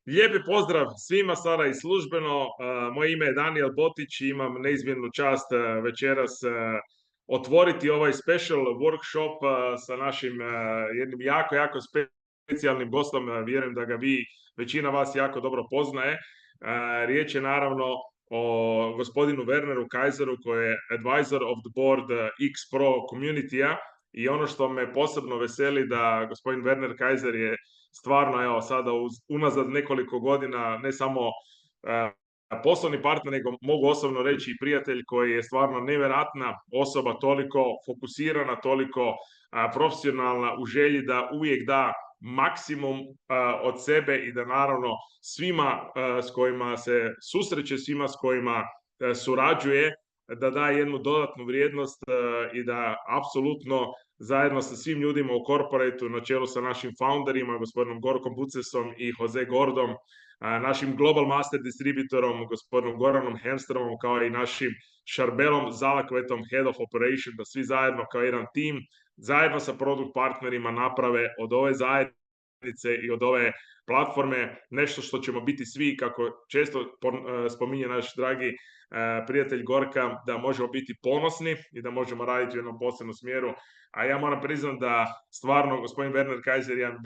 Lijepi pozdrav svima sada i službeno. Moje ime je Daniel Botić i imam neizmjernu čast večeras otvoriti ovaj special workshop sa našim jednim jako specijalnim gostom. Vjerujem da ga vi, većina vas jako dobro poznaje. Riječ je naravno o gospodinu Werneru Kaiseru koji je advisor of the board Xpro community-a i ono što me posebno veseli da gospodin Werner Kaiser je stvarno, evo, sada unazad nekoliko godina ne samo poslovni partner, nego mogu osobno reći i prijatelj koji je stvarno nevjerojatna osoba, toliko fokusirana, toliko profesionalna u želji da uvijek da maksimum od sebe i da naravno svima s kojima se susreće, svima s kojima surađuje, da da jednu dodatnu vrijednost i da apsolutno zajedno sa svim ljudima u korporatu na čelu sa našim founderima, gospodinom Gorkom Bucesom i Jose Gordom, našim Global Master distributorom, gospodinom Goranom Hemstromom, kao i našim Šarbelom Zalakvetom, Head of Operation, da svi zajedno kao jedan tim, zajedno sa produkt partnerima naprave od ove zajednice i od ove platforme nešto što ćemo biti svi, kako često spominje naš dragi prijatelj Gorka, da možemo biti ponosni i da možemo raditi u jednom posebnom smjeru. A ja moram priznati da stvarno gospodin Werner Kaiser je jedan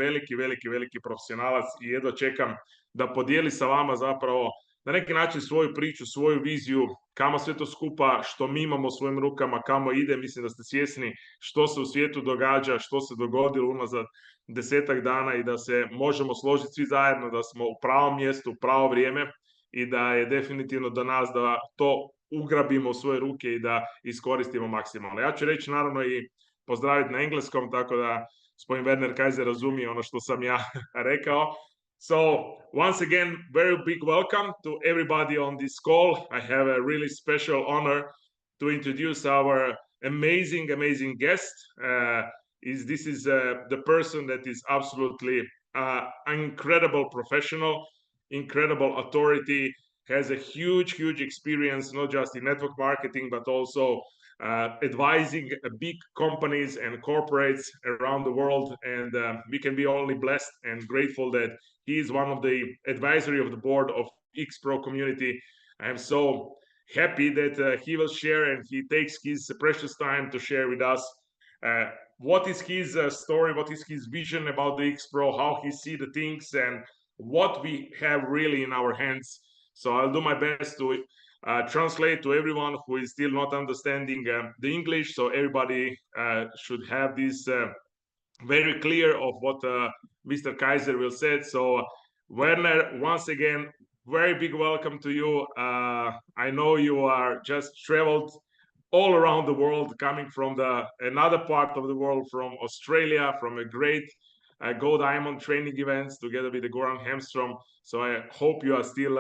veliki profesionalac i jedva čekam da podijeli sa vama zapravo na neki način svoju priču, svoju viziju, kamo sve to skupa što mi imamo u svojim rukama, kamo ide. Mislim da ste svjesni što se u svijetu događa, što se dogodilo unazad 10-ak dana i da se možemo složiti svi zajedno da smo u pravom mjestu, u pravo vrijeme i da je definitivno do nas da to ugrabimo u svoje ruke i da iskoristimo maksimalno. Ja ću reći naravno i pozdraviti na engleskom, tako da gospodin Werner Kaiser razumije ono što sam ja rekao. So once again, very big welcome to everybody on this call. I have a really special honor to introduce our amazing guest. This is the person that is absolutely an incredible professional, incredible authority, has a huge experience, not just in network marketing, but also advising big companies and corporates around the world. And we can be only blessed and grateful that he is one of the advisory of the board of Xpro community. I am so happy that he will share and he takes his precious time to share with us what is his story, what is his vision about the Xpro, how he see the things, and what we have really in our hands. So I'll do my best to translate to everyone who is still not understanding the English. So everybody should have this very clear of what Mr. Kaiser will say. So Werner, once again, very big welcome to you. I know you are just traveled all around the world, coming from another part of the world, from Australia, from a great Go Diamond training events together with the Goran Hemstrom. So I hope you are still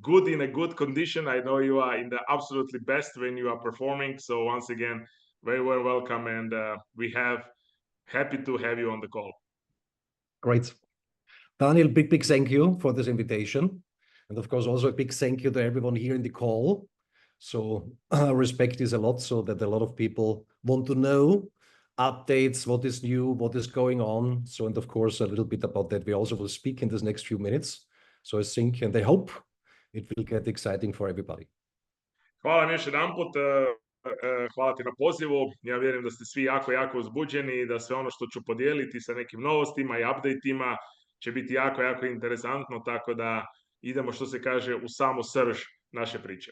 good, in a good condition. I know you are in the absolutely best when you are performing. So once again, very well welcome, and we have happy to have you on the call. Great. Daniel, big thank you for this invitation. And of course, also a big thank you to everyone here in the call. So respect is a lot, so that a lot of people want to know updates, what is new, what is going on. So, and of course, a little bit about that we also will speak in this next few minutes. So I think, and I hope it will get exciting for everybody. Hvala vam još jedanput. Hvala ti na pozivu. Ja vjerujem da ste svi jako uzbuđeni i da sve ono što ću podijeliti sa nekim novostima i updateima će biti jako interesantno, tako da idemo, što se kaže, u samu srž naše priče.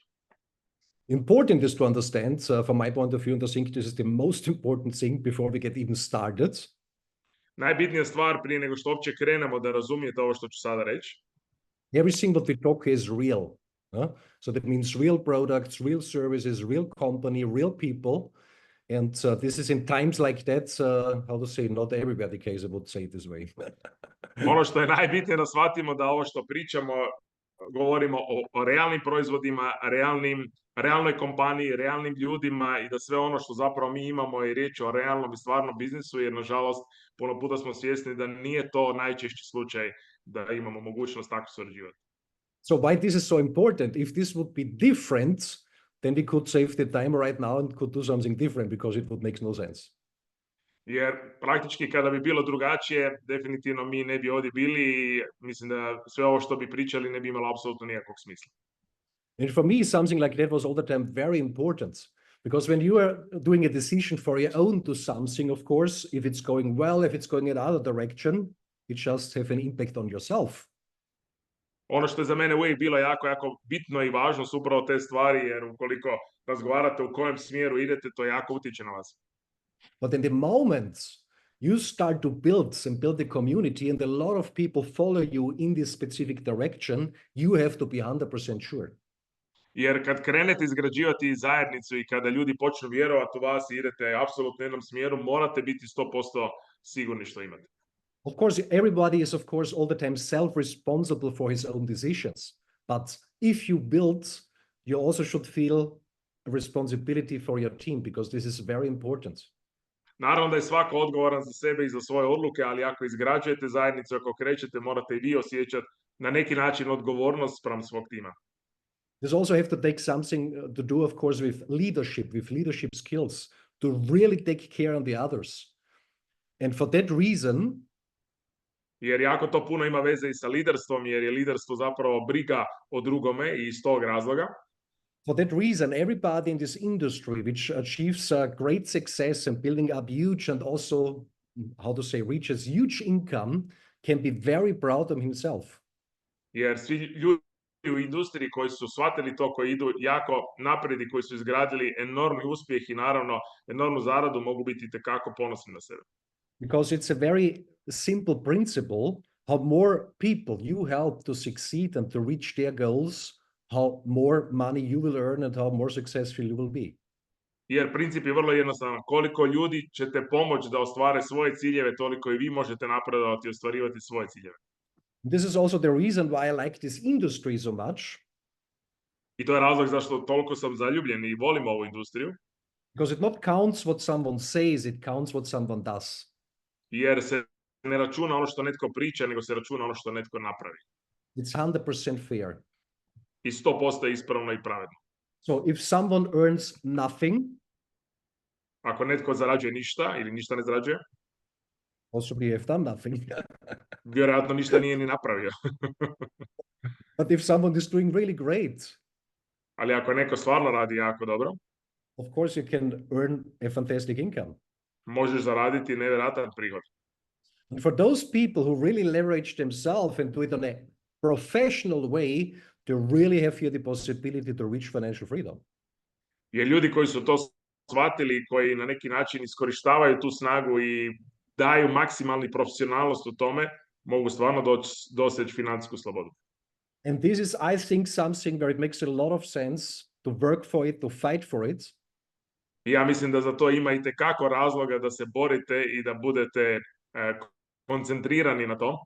Important is to understand, from my point of view, and I think this is the most important thing before we get even started. Najbitnija stvar prije nego što uopće krenemo da razumijete ovo što ću sada reći. Everything what we talk is real. So that means real products, real services, real company, real people. And this is in times like that, how to say, not everybody Kaiser would say it this way. Ono što je najbitnije da shvatimo da ovo što pričamo, govorimo o realnim proizvodima, realnoj kompaniji, realnim ljudima i da sve ono što zapravo mi imamo je riječ o realnom i stvarnom biznisu, jer nažalost puno puta smo svjesni da nije to najčešći slučaj da imamo mogućnost tako surađivati. So why this is so important? If this would be different, then we could save the time right now and could do something different, because it would make no sense. Jer praktički kada bi bilo drugačije, definitivno mi ne bi ovdje bili i mislim da sve ovo što bi pričali ne bi imalo apsolutno nikakvog smisla. And for me, something like that was all the time very important. Because when you are doing a decision for your own to something, of course, if it's going well, if it's going in another direction, it just have an impact on yourself. Ono što je za mene uvijek bilo jako bitno i važno su upravo te stvari, jer ukoliko razgovarate u kojem smjeru idete, to jako utječe na vas. But in the moment you start to build and build a community and a lot of people follow you in this specific direction, you have to be 100% sure. Jer kad krenete izgrađivati zajednicu i kada ljudi počnu vjerovati u vas i idete apsolutno u jednom smjeru, morate biti 100% sigurni što imate. Of course, everybody is, of course, all the time self-responsible for his own decisions. But if you build, you also should feel a responsibility for your team, because this is very important. Naravno da je svako odgovoran za sebe i za svoje odluke, ali ako izgrađujete zajednicu, ako krećete, morate i vi osjećati na neki način odgovornost spram svog tima. This also have to take something to do, of course, with leadership skills, to really take care on the others. And for that reason, Jer jako to puno ima veze i sa liderstvom, jer je liderstvo zapravo briga o drugome i iz tog razloga. for that reason, everybody in this industry which achieves great success and building up huge and also, how to say, reaches huge income can be very proud of himself. Jer svi ljudi u industriji koji su shvatili to, koji idu jako naprijed i koji su izgradili enormni uspjeh i naravno enormnu zaradu, mogu biti itekako ponosni na sebe. Because it's a very simple principle. How more people you help to succeed and to reach their goals, how more money you will earn and how more successful you will be. Jer princip je vrlo jednostavan. Koliko ljudi ćete pomoći da ostvare svoje ciljeve, toliko i vi možete napredovati i ostvarivati svoje ciljeve. This is also the reason why I like this industry so much. I to je razlog zašto toliko sam zaljubljen i volim ovu industriju. Because it not counts what someone says, it counts what someone does. Jer se ne računa ono što netko priča, nego se računa ono što netko napravi. It's 100% fair. I 100% ispravno i pravedno. So if someone earns nothing, Ako netko zarađuje ništa ili ništa ne zarađuje, possibly have done nothing. vjerojatno ništa nije ni napravio. But if someone is doing really great, Ali ako neko stvarno radi jako dobro, of course you can earn a fantastic income. možeš zaraditi nevjerojatan prihod. And for those people who really leverage themselves and do it in a professional way, they really have here the possibility to reach financial freedom. Jer ljudi koji su to shvatili, koji na neki način iskorištavaju tu snagu i daju maksimalni profesionalnost u tome, mogu stvarno doseći financijsku slobodu. And this is, I think, something where it makes a lot of sense to work for it, to fight for it. I ja mislim da za to ima itekako razloga da se borite i da budete koncentrirani na to.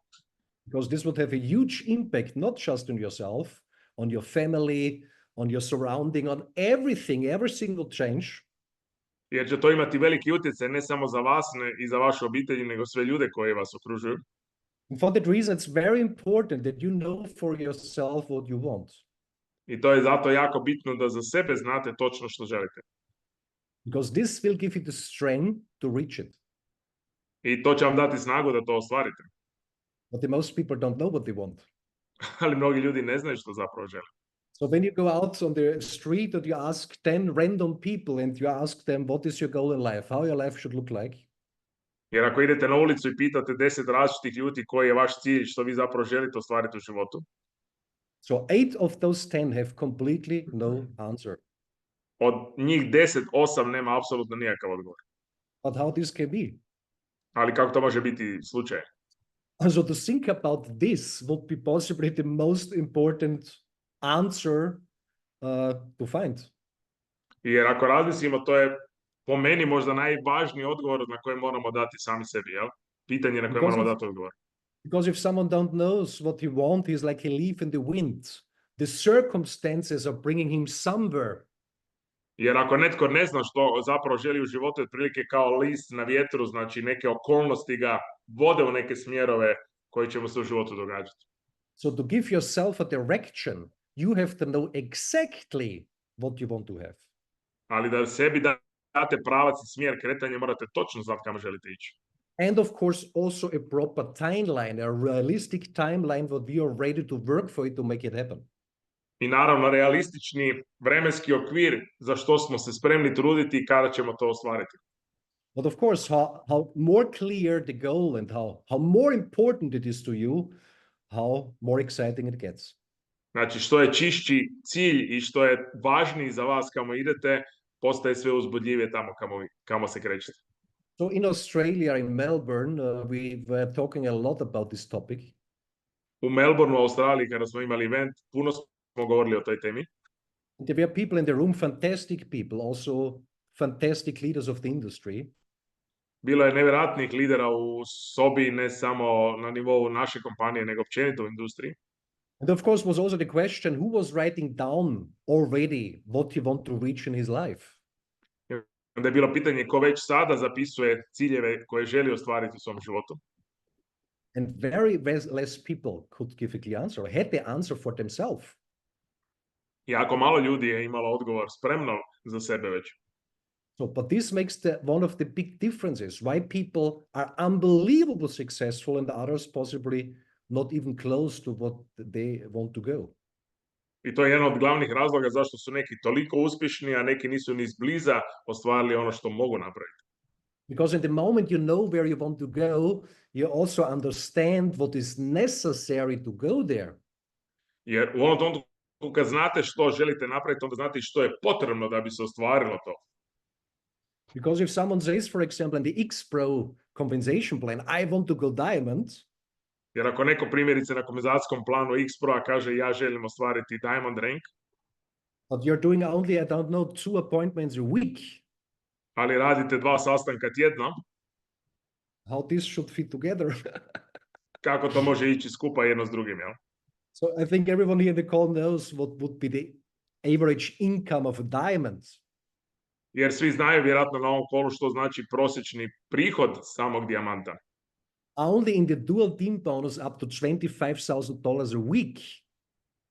Because this would have a huge impact, not just on yourself, on your family, on your surrounding, on everything, every single change. Jer će to imati veliki utjecaj ne samo za vas i za vaše obitelji, nego sve ljude koji vas okružuju. And for that reason, it's very important that you know for yourself what you want. I to je zato jako bitno da za sebe znate točno što želite. Because this will give you the strength to reach it. I to će vam dati snagu da to ostvarite. But the most people don't know what they want. Ali mnogi ljudi ne znaju što zapravo žele. So when you go out on the street and you ask 10 random people and you ask them, what is your goal in life? How your life should look like? Jer ako idete na ulicu i pitate 10 različitih ljudi koji je vaš cilj, što vi zapravo želite ostvariti u životu, So 8 of those 10 have completely no answer. od njih 10, 8 nema apsolutno nikakav odgovor. But how this can be? Ali kako to može biti slučaj? So to think about this would be possibly the most important answer to find. Jer ako razmislimo, to je po meni možda najvažniji odgovor na koji moramo dati sami sebi, jel? Pitanje na koje moramo dati odgovor. Because if someone don't knows what he wants, he's like a leaf in the wind. The circumstances are bringing him somewhere. Jer ako netko ne zna što zapravo želi u životu, otprilike kao list na vjetru, znači neke okolnosti ga vode u neke smjerove koji će mu se u životu događati. So to give yourself a direction, you have to know exactly what you want to have. Ali da sebi date pravac i smjer kretanja, morate točno znati kamo želite ići. And of course, also a proper timeline, a realistic timeline what we are ready to work for it to make it happen. I naravno realistični vremenski okvir za što smo se spremni truditi i kada ćemo to ostvariti. But of course, how more clear the goal and how more important it is to you, how more exciting it gets. Znači, što je čišći cilj i što je važniji za vas kamo idete, postaje sve uzbudljivije tamo kamo se krećete. So in Australia, in Melbourne, we were talking a lot about this topic. U Melbourneu, u Australiji, kada smo imali event, puno smo govorili o toj temi. There were people in the room, fantastic people, also fantastic leaders of the industry. Bilo je nevjerojatnih lidera u sobi, ne samo na nivou naše kompanije, nego općenito u industriji. And of course was also the question, who was writing down already what he want to reach in his life? Onda je bilo pitanje ko već sada zapisuje ciljeve koje želi ostvariti u svom životu. And very less people could give a clear answer, had the answer for themselves. Jako malo ljudi je imalo odgovor spremno za sebe već. So, but this makes one of the big differences why people are unbelievably successful and others possibly not even close to what they want to go. I to je jedan od glavnih razloga zašto su neki toliko uspješni, a neki nisu ni izbliza ostvarili ono što mogu napraviti. Because in the moment you know where you want to go, you also understand what is necessary to go there. Jer u onom trenutku kad znate što želite napraviti, onda znate i što je potrebno da bi se ostvarilo to. Because if someone says, for example, in the Xpro compensation plan, I want to go diamond. Jer ako neko primjerice na kompenzacijskom planu Xpro kaže ja želim ostvariti diamond rank, but you're doing only, I don't know, 2 appointments a week. Ali radite 2 sastanka tjedno, how this should fit together. kako to može ići skupa jedno s drugim, jel? So I think everyone here in the call knows what would be the average income of a diamond. Jer svi znaju vjerojatno na ovom kolu što znači prosječni prihod samog dijamanta. Only in the dual team bonus up to $25,000 a week.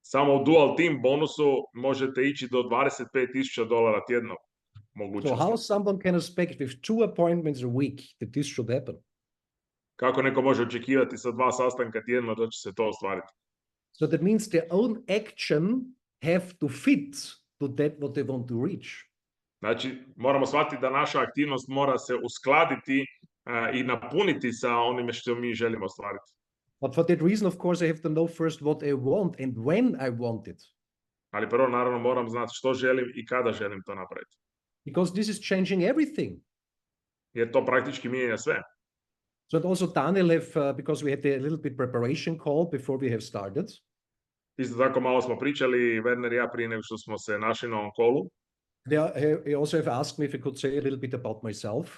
Samo u dual team bonusu možete ići do $25,000 tjedno. So how someone can expect with 2 appointments a week that this should happen? Kako neko može očekivati sa 2 sastanka tjedno da će se to ostvariti? So that means their own action have to fit to that what they want to reach. Znači, moramo shvatiti da naša aktivnost mora se uskladiti i napuniti sa onime što mi želimo ostvariti. But for that reason, of course, I have to know first what I want and when I want it. Ali prvo, naravno, moram znati što želim i kada želim to napraviti. Because this is changing everything. Jer to praktički mijenja sve. So and also Daniel have, because we had a little bit preparation call before we have started. Isto tako malo smo pričali, Werner i ja, prije nego što smo se našli na ovom kolu. He also have asked me if I could say a little bit about myself.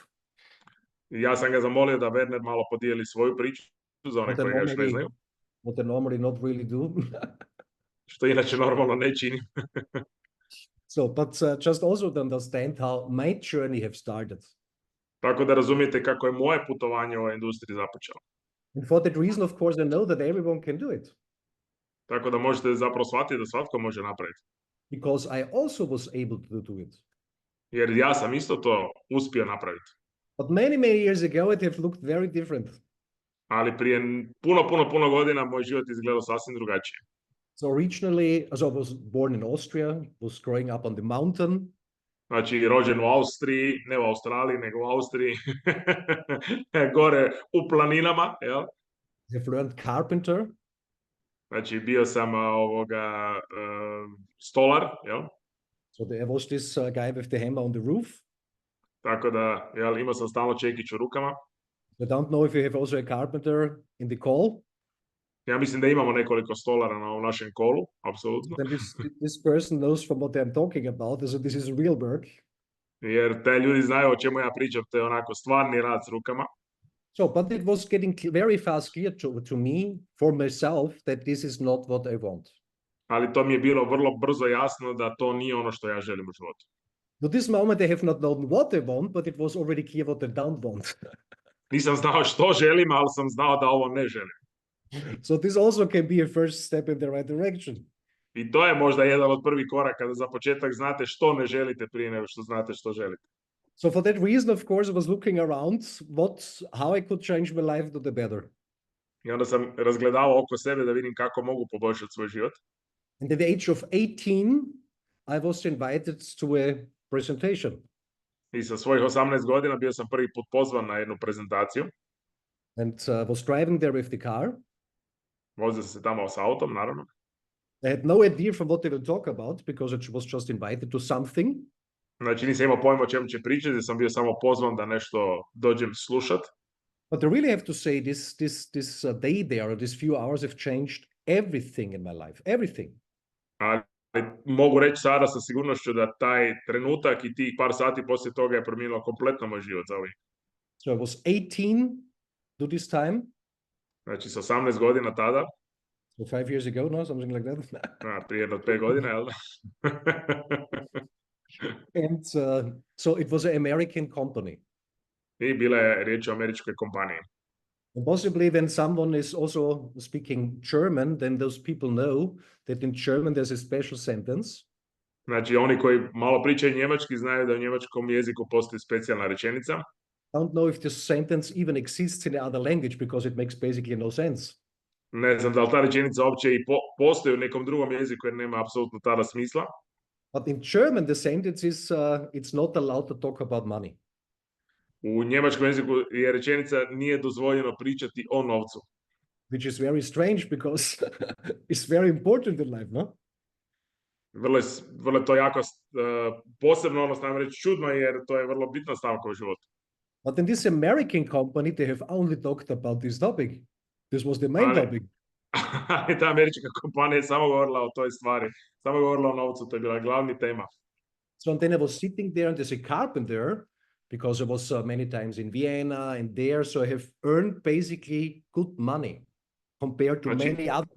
Ja sam ga zamolio da Werner malo podijeli svoju priču za one koji ga još ne znaju. What I normally not really do. Što inače normalno ne činim. So, but just also to understand how my journey have started. Tako da razumijete kako je moje putovanje u ovoj industriji započelo. And for that reason, of course, I know that everyone can do it. Tako da možete zapravo shvatiti da svatko može napraviti. Because I also was able to do it. Jer ja sam isto to uspio napraviti. But many, many years ago, it have looked very different. Ali prije puno godina moj život izgledao sasvim drugačije. So originally, so I was born in Austria, was growing up on the mountain. Znači, rođen u Austriji, ne u Australiji, nego u Austriji, gore u planinama, jel? I've learned carpenter. Znači, bio sam stolar, jel? So there was this guy with the hammer on the roof. Tako da, jel, imao sam stalno čekić u rukama. I don't know if you have also a carpenter in the call. Ja mislim da imamo nekoliko stolara na našem kolu, apsolutno. Then this person knows from what I'm talking about, so this is real work. Jer te ljudi znaju o čemu ja pričam, to je onako stvarni rad s rukama. So, but it was getting very fast clear to me, for myself, that this is not what I want. Ali to mi je bilo vrlo brzo jasno da to nije ono što ja želim u životu. At this moment, I have not known what I want, but it was already clear what I don't want. Nisam znao što želim, ali sam znao da ovo ne želim. So this also can be a first step in the right direction. I to je možda jedan od prvih koraka da za početak znate što ne želite prije nego što znate što želite. So for that reason, of course, I was looking around how I could change my life to the better. I onda sam razgledavao oko sebe da vidim kako mogu poboljšati svoj život. And at the age of 18, I was invited to a presentation. I sa svojih 18 godina bio sam prvi put pozvan na jednu prezentaciju. And was driving there with the car. Vozio sam se tamo sa autom, naravno. I had no idea from what they will talk about because I was just invited to something. Znači nisam imao pojma o čemu će pričati, sam bio samo pozvan da nešto dođem slušat. But I really have to say this day there, or these few hours have changed everything in my life, everything. Ali mogu reći sada sa sigurnošću da taj trenutak i tih par sati poslije toga je promijenilo kompletno moj život za ovih. So I was 18 to this time. Znači sa 18 godina tada. So 5 years ago, no, something like that. Prije jedno 5 godina, jel da? And so it was an American company. I bila je riječ o američkoj kompaniji. And possibly when someone is also speaking German, then those people know that in German there's a special sentence. Znači oni koji malo pričaju njemački znaju da u njemačkom jeziku postoji specijalna rečenica. I don't know if this sentence even exists in other language because it makes basically no sense. Ne znam da li ta rečenica uopće i postoji u nekom drugom jeziku jer nema apsolutno tada smisla. But in German, the sentence is it's not allowed to talk about money. U njemačkom jeziku je rečenica nije dozvoljeno pričati o novcu. Which is very strange because it's very important in life, no? Vrlo je to jako posebno, odnosno reći čudno jer to je vrlo bitna stavka u životu. But in this American company, they have only talked about this topic. This was the main topic. Ali ta američka kompanija je samo govorila o toj stvari. Samo govorila o novcu, to je bila glavni tema. So and then I was sitting there and as a carpenter, because I was many times in Vienna and there, so I have earned basically good money compared to many other.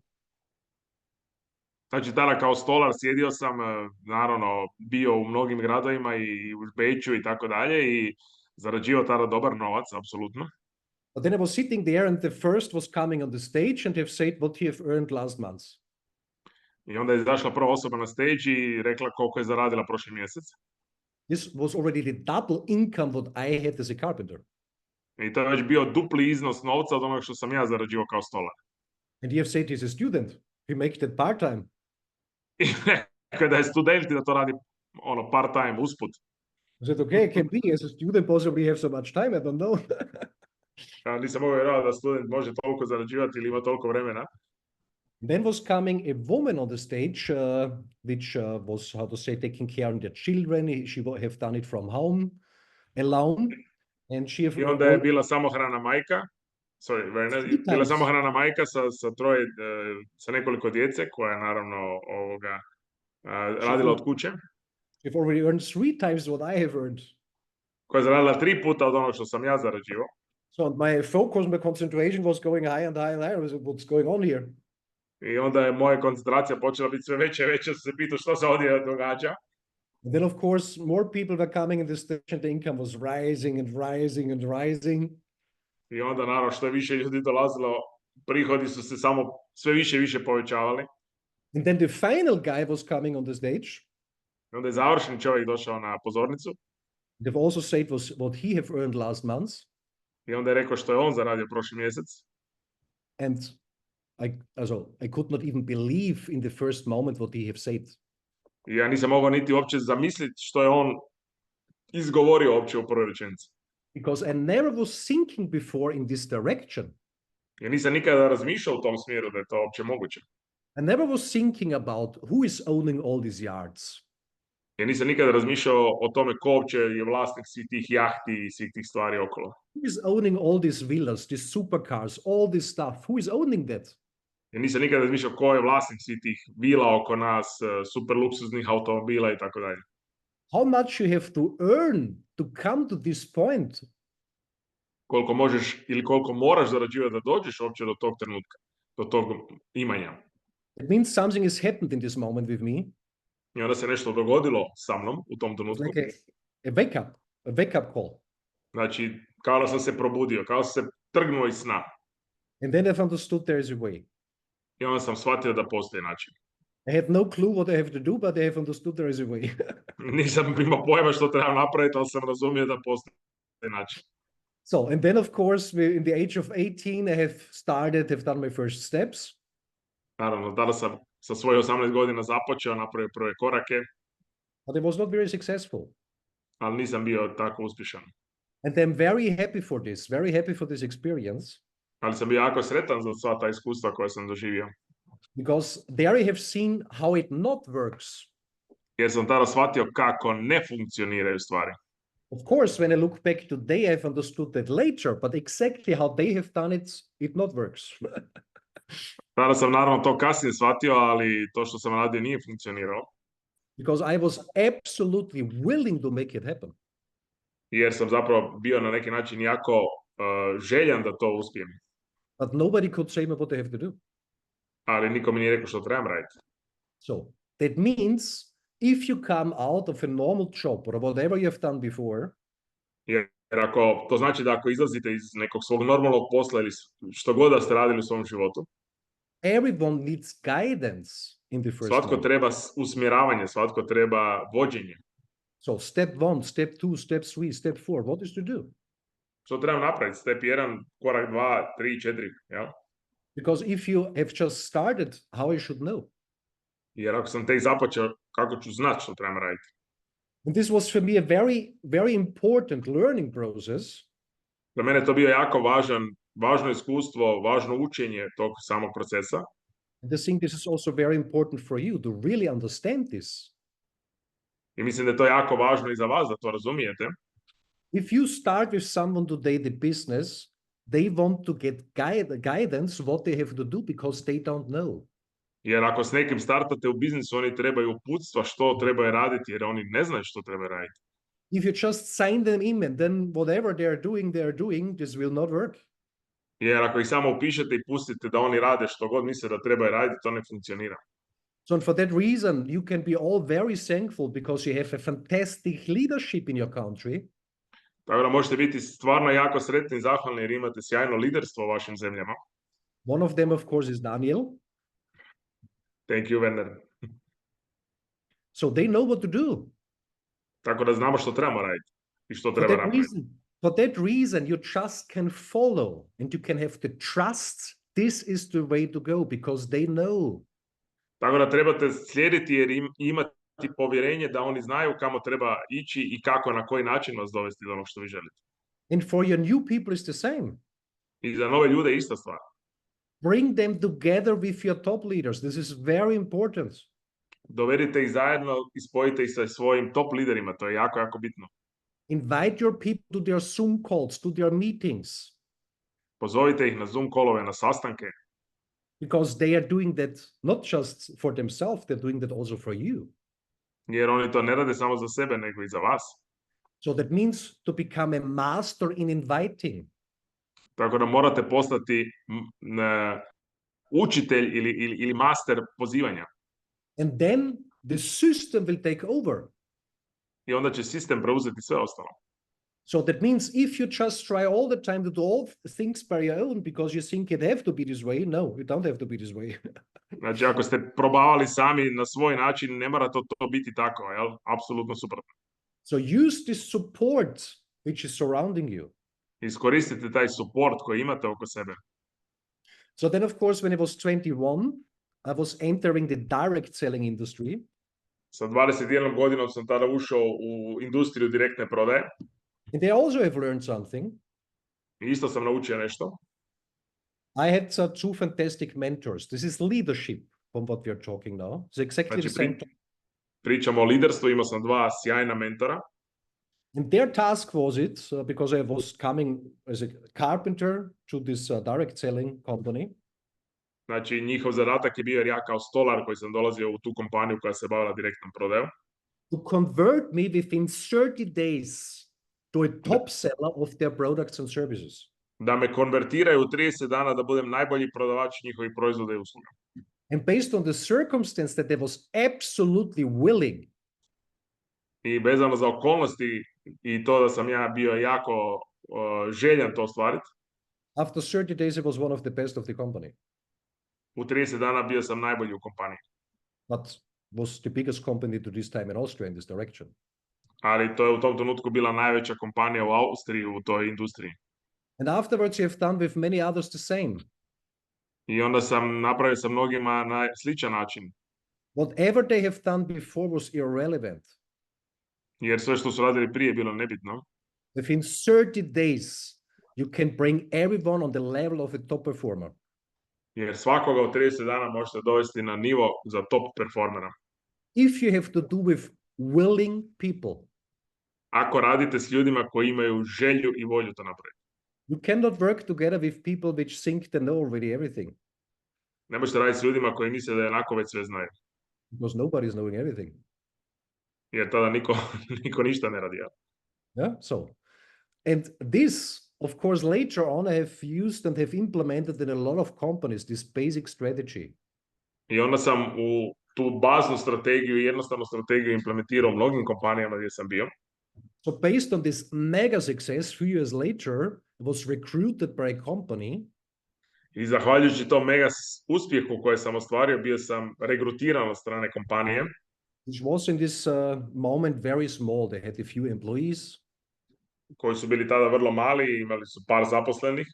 Znači, tada kao stolar sjedio sam, naravno, bio u mnogim gradovima i u Beću i tako dalje i zarađivao tada dobar novac, apsolutno. But then I was sitting there and the first was coming on the stage and have said what he have earned last month. I onda je izašla prva osoba na stage i rekla koliko je zaradila prošli mjesec. This was already the double income what I had as a carpenter. I to je već bio dupli iznos novca od onoga što sam ja zarađivao kao stolar. And he have said he's a student. He makes that part-time. I kada je student i da to radi ono part-time, usput. I said, okay, it can be. As a student, possibly have so much time, I don't know. Nisam mogao vjerovati da student može toliko zarađivati ili ima toliko vremena. Then was coming a woman on the stage, which was, how to say, taking care of their children. She would have done it from home, alone. And she have I onda je bila samohrana majka, Werner, bila samohrana majka sa nekoliko djece, koja je naravno radila od kuće. You've already earned 3 times what I have earned. Koja je zaradila 3 puta od onog što sam ja zarađivao. So my focus, my concentration was going higher and higher and higher. I was, what's going on here? I onda je moja koncentracija počela biti sve veća i veća, se pitao što se ovdje događa. And then, of course, more people were coming in the stage and the income was rising and rising and rising. I onda, naravno, što je više ljudi dolazilo, prihodi su se samo sve više i više povećavali. And then the final guy was coming on the stage. I onda je završni čovjek došao na pozornicu. They've also said was what he have earned last month. I onda je rekao što je on zaradio prošli mjesec. And I could not even believe in the first moment what he have said. I ja nisam mogao niti uopće zamisliti što je on izgovorio uopće u prvoj rečenici. Because I never was thinking before in this direction. Ja nisam nikada razmišljao u tom smjeru da je to uopće moguće. I never was thinking about who is owning all these yards. Ja nisam nikada razmišljao o tome ko uopće je vlasnik svih tih jahti i svih tih stvari okolo. Who is owning all these villas, these supercars, all this stuff? Who is owning that? Ja nisam nikada razmišljao ko je vlasnik svih tih vila oko nas, super luksuznih automobila i tako dalje. How much you have to earn to come to this point? Koliko možeš ili koliko moraš zarađivati da dođeš uopće do tog trenutka, do tog imanja. It means something has happened in this moment with me. I onda se nešto dogodilo sa mnom u tom trenutku. Like a wake up call. Znači, kao da sam se probudio, kao da sam se trgnuo iz sna. And then I've understood there is a way. I onda sam shvatio da postoji način. I had no clue what I have to do, but I have understood there is a way. Nisam imao pojma što trebam napraviti, ali sam razumio da postoji način. So, and then of course, in the age of 18, I have done my first steps. Naravno, tada sam sa svojih 18 godina započeo, napravio prve korake, But I was not very successful. ali nisam bio tako uspješan. And I'm very happy for this experience. Ali sam bio jako sretan za sva ta iskustva koja sam doživio. Because there I have seen how it not works. Jer sam tada shvatio kako ne funkcioniraju stvari. Of course, when I look back today, I've understood that later, but exactly how they have done it, it not works. Tada sam naravno to kasnije shvatio, ali to što sam radio nije funkcioniralo. Because I was absolutely willing to make it happen. Jer sam zapravo bio na neki način jako željan da to uspijem. But nobody could say me what I have to do. Ali niko mi nije rekao što trebam raditi. So that means if you come out of a normal job or whatever you have done before, Jer ako, to znači da ako izlazite iz nekog svog normalnog posla ili što god da ste radili u svom životu, everyone needs guidance in the first svatko moment. treba usmjeravanje, svatko treba vođenje. So step 1, step 2, step 3, step 4, what is to do? Što trebam napraviti? Step 1, korak 2, 3, 4, jel? Because if you have just started, how I should know? Jer ako sam tek započeo, kako ću znati što trebam raditi? And this was for me a very, very important learning process. Za mene je to bio jako važno iskustvo, važno učenje tog samog procesa. And I think this is also very important for you to really understand this. I mislim da je to jako važno i za vas da to razumijete. If you start with someone today, the business, they want to get guidance what they have to do because they don't know. Jer ako s nekim startate u biznisu, oni trebaju uputstva što trebaju raditi, jer oni ne znaju što trebaju raditi. If you just sign them in and then whatever they are doing, this will not work. Jer ako ih samo upišete i pustite da oni rade što god misle da trebaju raditi, to ne funkcionira. So for that reason, you can be all very thankful because you have a fantastic leadership in your country. Tako da možete biti stvarno jako sretni i zahvalni jer imate sjajno liderstvo u vašim zemljama. One of them, of course, is Daniel. Thank you, Werner. So they know what to do. Tako da znamo što trebamo raditi i što treba napraviti. For that reason, you just can follow and you can have the trust. This is the way to go because they know. Tako da trebate slijediti jer imati povjerenje da oni znaju kamo treba ići i kako, na koji način vas dovesti do onog što vi želite. And for your new people is the same. I za nove ljude ista stvar. Bring them together with your top leaders. This is very important. Dovedite ih zajedno i spojite ih sa svojim top liderima. To je jako, jako bitno. Invite your people to their Zoom calls, to their meetings. Pozovite ih na Zoom kolove, na sastanke. Because they are doing that not just for themselves, they're doing that also for you. Jer oni to ne rade samo za sebe, nego i za vas. So that means to become a master in inviting. Tako da morate postati učitelj ili master pozivanja. And then the system will take over. I onda će sistem preuzeti sve ostalo. So that means if you just try all the time to do all things by your own because you think it have to be this way, no, you don't have to be this way. Znači, ako ste probavali sami na svoj način, ne mora to biti tako, jel? Apsolutno suprotno. So use this support which is surrounding you. Iskoristite taj support koji imate oko sebe. So then, of course, when I was 21, I was entering the direct selling industry. Sa 21 godinom sam tada ušao u industriju direktne prodaje. And they also have learned something. I isto sam naučio nešto. I had two fantastic mentors. This is leadership from what we are talking now. It's exactly the same. Pričamo o liderstvu, imao sam dva sjajna mentora. And their task was because I was coming as a carpenter to this direct selling company. Znači, njihov zadatak je bio, jer ja kao stolar koji sam dolazio u tu kompaniju koja se bavila direktnom prodajom. To convert me within 30 days to a top seller of their products and services. Da me konvertiraju u 30 dana da budem najbolji prodavač njihovih proizvoda i usluga. And based on the circumstance that I was absolutely willing. I vezano za okolnosti i to da sam ja bio jako željan to ostvariti. After 30 days, I was one of the best of the company. U 30 dana bio sam najbolji u kompaniji. but was the biggest company to this time in Austria in this direction. Ali to je u tom trenutku bila najveća kompanija u Austriji u toj industriji. And afterwards, you have done with many others the same. I onda sam napravio sa mnogima na sličan način. Whatever they have done before was irrelevant. Jer sve što su radili prije je bilo nebitno. Within 30 days, you can bring everyone on the level of a top performer. Jer svakoga u 30 dana možete dovesti na nivo za top performera. If you have to do with willing people, ako radite s ljudima koji imaju želju i volju to napraviti. you cannot work together with people which think they know already everything. Ne možete raditi s ljudima koji misle da je onako već sve znaju. Because nobody is knowing everything. Jer tada niko ništa ne radi. Yeah, so. And this, of course, later on I have used and have implemented in a lot of companies, this basic strategy. I onda sam u tu baznu strategiju i jednostavnu strategiju implementirao u mnogim kompanijama gdje sam bio. So based on this mega success, 3 years later, I was recruited by a company. I zahvaljujući tom mega uspjehu koje sam ostvario, bio sam regrutiran od strane kompanije. Which was in this moment very small. They had a few employees. Koji su bili tada vrlo mali, imali su par zaposlenih.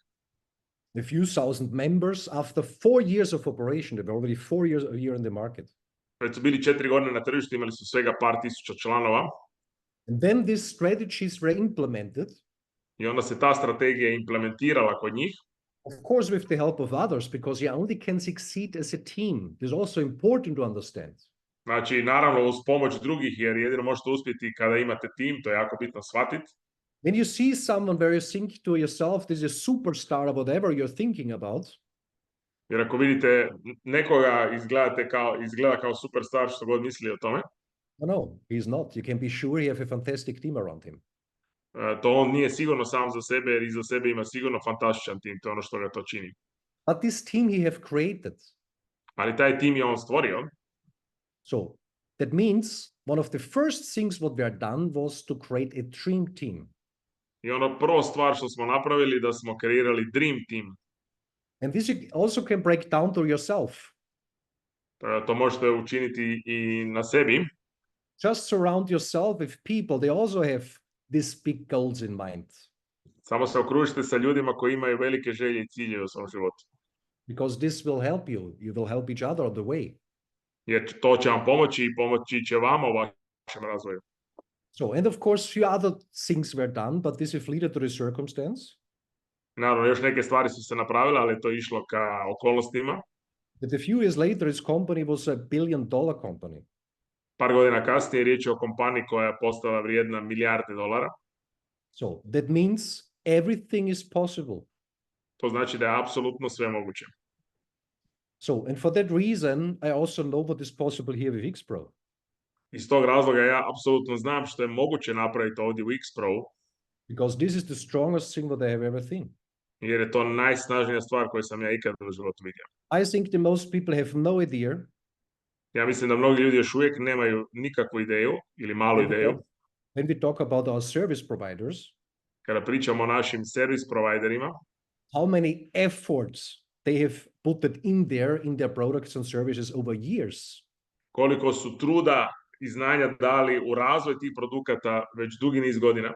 A few thousand members. After 4 years of operation, they were already 4 years a year in the market. Već su bili 4 godine na tržištu, imali su svega par tisuća članova. And then these strategies were implemented. I onda se ta strategija implementirala kod njih. Of course, with the help of others, because you only can succeed as a team. This is also important to understand. Znači, naravno, uz pomoć drugih, jer jedino možete uspjeti kada imate tim, to je jako bitno shvatiti. When you see someone where you think to yourself, this is a superstar or whatever you're thinking about. Jer ako vidite nekoga izgleda kao superstar, što god misli o tome. No, he's not. You can be sure he has a fantastic team around him. To on nije sigurno sam za sebe, jer iza sebe ima sigurno fantastičan tim, to je ono što ga to čini. But this team he have created. Ali taj tim je on stvorio. So that means one of the first things what we are done was to create a dream team. I ono prvo stvar što smo napravili da smo kreirali dream team. And this you also can break down to yourself. To možete učiniti i na sebi. Just surround yourself with people. They also have these big goals in mind. Samo se okružite sa ljudima koji imaju velike želje i ciljeve u svom životu. Because this will help you. You will help each other on the way. Jer to će vam pomoći i pomoći će vama u vašem razvoju. So, and of course, few other things were done, but this is related to the circumstance. Naravno, još neke stvari su se napravile, ali to je išlo ka okolnostima. That a few years later, his company was a $1 billion company. Par godina kasnije riječ je o kompaniji koja je postala vrijedna milijarde dolara. So that means everything is possible. To znači da je apsolutno sve moguće. So, and for that reason, I also know what is possible here with Xpro. Iz tog razloga ja apsolutno znam što je moguće napraviti ovdje u Xpro. Because this is the strongest thing what I have ever seen. Jer je to najsnažnija stvar koju sam ja ikad u životu vidio. I think the most people have no idea. Ja mislim da mnogi ljudi još uvijek nemaju nikakvu ideju ili malu ideju. When we talk about our service providers, kada pričamo o našim service providerima, how many efforts they have put it in their products and services over years. Koliko su truda i znanja dali u razvoj tih produkata već dugi niz godina.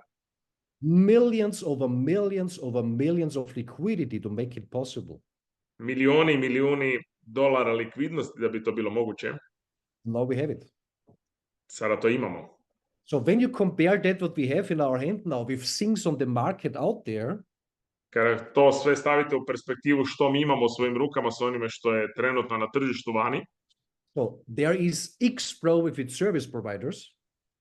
Millions over millions over millions of liquidity to make it possible. Milioni i milijuni dolara likvidnosti da bi to bilo moguće. Now we have it. Sada to imamo. So when you compare that what we have in our hand now with things on the market out there, kada to sve stavite u perspektivu što mi imamo u svojim rukama s onime što je trenutno na tržištu vani. So there is Xpro with its service providers.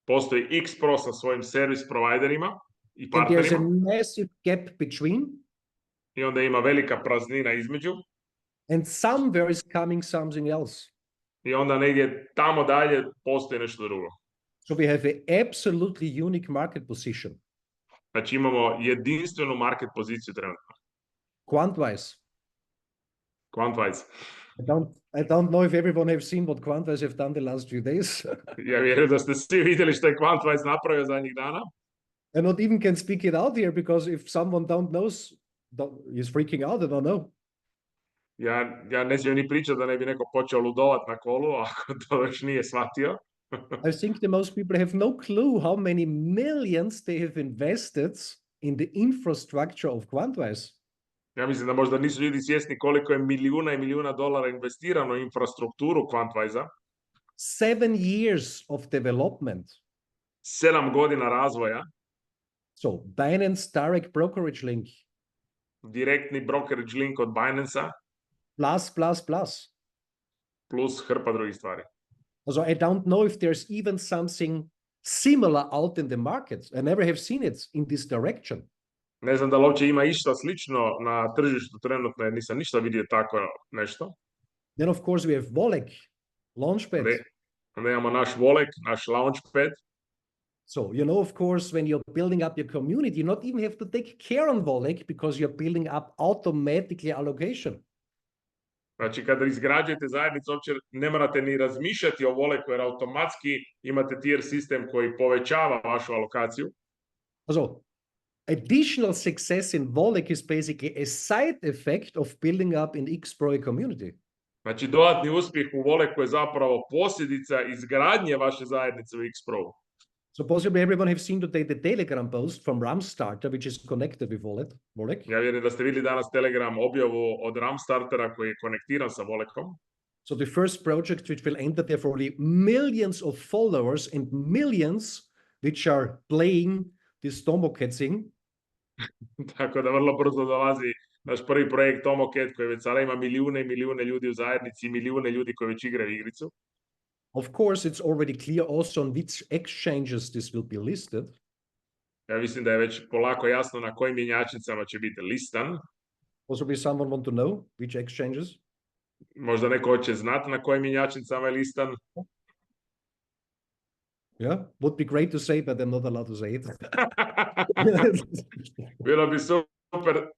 Postoji Xpro sa svojim service providerima i And there's a partnerima. massive gap between. I onda ima velika praznina između. And somewhere is coming something else. I onda negdje tamo dalje postoji nešto drugo. So we have an absolutely unique market position. Znači imamo jedinstvenu market poziciju trenutno. Quantwise. Quantwise. I don't know if everyone have seen what Quantwise have done the last few days. Ja vjerujem da ste svi vidjeli što je Quantwise napravio zadnjih dana. I not even can speak it out here because if someone don't knows, is freaking out, I don't know. Ja ne smijem ni pričati da ne bi neko počeo ludovat na kolu, ako to još nije shvatio. I think the most people have no clue how many millions they have invested in the infrastructure of Quantwise. Ja mislim da možda nisu ljudi svjesni koliko je milijuna i milijuna dolara investirano u infrastrukturu Quantwise-a. 7 years of development. 7 godina razvoja. So Binance direct brokerage link. Direktni brokerage link od Binance-a. Plus. Plus hrpa drugih stvari. So I don't know if there's even something similar out in the market. I never have seen it in this direction. Ne znam da li uopće ima išta slično na tržištu trenutno, jer nisam ništa vidio tako nešto. Then of course we have Volek, Launchpad. Onda imamo naš Volek, naš Launchpad. So, you know, of course, when you're building up your community, you not even have to take care on Volek because you're building up automatically allocation. Znači, kada izgrađujete zajednicu, uopće ne morate ni razmišljati o Voleku, jer automatski imate tier sistem koji povećava vašu alokaciju. So, additional success in Volek is basically a side effect of building up an Xpro community. Znači, dodatni uspjeh u Voleku je zapravo posljedica izgradnje vaše zajednice u Xpro. So possibly everyone have seen today the Telegram post from Ramstarter, which is connected with Volek. Ja vjerujem da ste vidjeli danas Telegram objavu od Ramstartera koji je konektiran sa Volekom. So the first project which will enter there for the millions of followers and millions which are playing this Tomocats-ing. Tako da vrlo brzo dolazi naš prvi projekt Tomocat koji već sada ima milijune i milijune ljudi u zajednici i milijune ljudi koji već igraju igricu. Of course, it's already clear also on which exchanges this will be listed. Ja mislim da je već polako jasno na kojim mjenjačnicama će biti listan. Possibly someone want to know which exchanges? Možda neko hoće znati na kojim mjenjačnicama je listan. Yeah, would be great to say, but I'm not allowed to say it.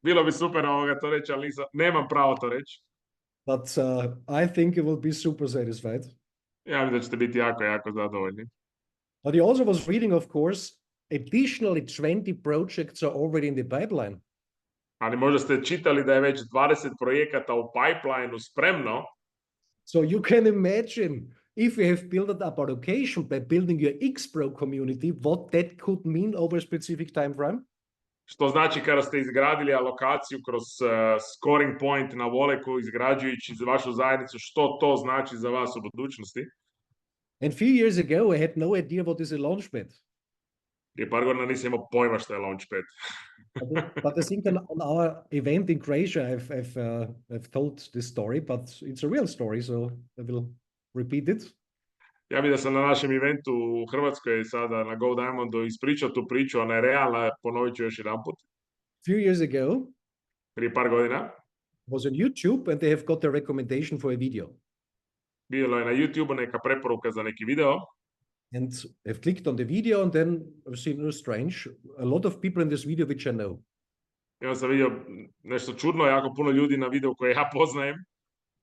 Bilo bi super ovoga to reći, ali nemam pravo to reći. But I think you will be super satisfied. Ja mislim da ćete biti jako, jako zadovoljni. But he also was reading, of course, additionally 20 projects are already in the pipeline. Ali možda ste čitali da je već 20 projekata u pipelineu spremno. So you can imagine if you have built up allocation by building your Xpro community, what that could mean over a specific time frame. Što znači kada ste izgradili alokaciju kroz scoring point na Voleku, izgrađujući vašu zajednicu, što to znači za vas u budućnosti? And few years ago, I had no idea what is a launchpad. Prije par godina nisam imao pojma što je Launchpad. But I think on our event in Croatia, I've told this story, but it's a real story, so I will repeat it. Ja bih da sam na našem eventu u Hrvatskoj sada na Go Diamondu ispričao tu priču, ona je realna, ponovit ću još jedan put. Few years ago, prije par godina, was on YouTube and they have got a recommendation for a video. Bilo je na YouTube neka preporuka za neki video. And I've clicked on the video and then I've seen strange. A lot of people in this video which I know. I onda sam vidio nešto čudno, jako puno ljudi na videu koje ja poznajem.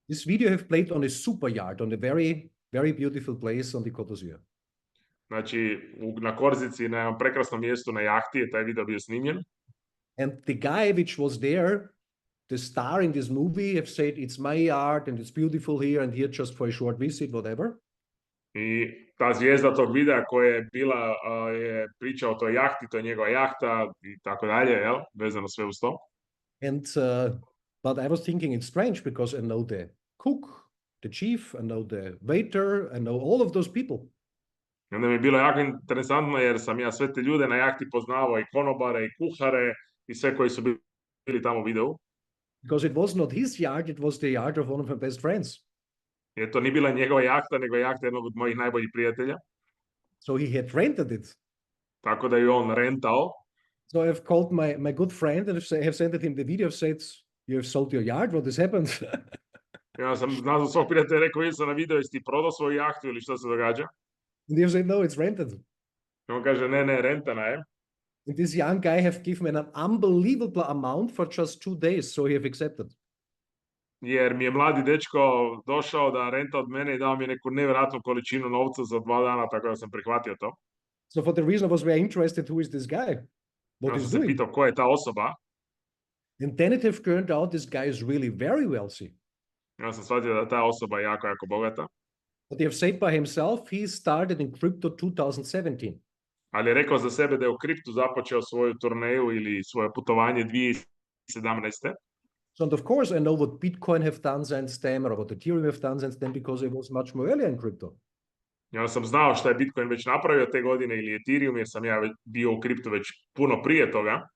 This video have played on a super yacht, on a very, very beautiful place on the Côte d'Azur. Znači, na Korzici, na jednom prekrasnom mjestu na jahti je taj video bio snimljen. And the guy which was there, the star in this movie, have said, it's my yacht and it's beautiful here and here just for a short visit, whatever. I ta zvijezda tog videa koja je bila, je pričao o toj jahti, to je njegova jahta i tako dalje, jel? Vezano sve uz to. And, but I was thinking it's strange because I know the cook, the chief, I know the waiter, I know all of those people. I onda mi je bilo jako interesantno jer sam ja sve te ljude na jahti poznavao, i konobare, i kuhare, i sve koji su bili tamo u videu. Because it was not his yacht, it was the yacht of one of my best friends. Jer to nije bila njegova jahta, nego jahta jednog od mojih najboljih prijatelja. So he had rented it. Tako da je on rentao. So I've called my good friend and have sent him the video, said, you have sold your yacht, what has happened? Ja sam nazvao svog prijatelja i rekao, vidio sam na video, jesi ti prodao svoju jahtu ili što se događa? And he said, no, it's rented. I on kaže, ne, rentana je. And this young guy have given me an unbelievable amount for just 2 days, so he have accepted. Jer mi je mladi dečko došao da renta od mene i dao mi neku nevjerojatnu količinu novca za 2 dana, tako da sam prihvatio to. So for the reason I was very interested, who is this guy? What Ja is sam se doing? pitao ko je ta osoba. And then it have turned out this guy is really very wealthy. Ja sam shvatio da ta osoba je jako, jako bogata. But he have said by himself, he started in crypto 2017. Ali je rekao za sebe da je u kriptu započeo svoju turneju ili svoje putovanje 2017. So, and of course, I know what Bitcoin have done since then, or what Ethereum have done since then, because it was much more earlier in crypto. I onda sam znao šta je Bitcoin već napravio te godine ili Ethereum, jer sam ja bio u kriptu već puno prije toga.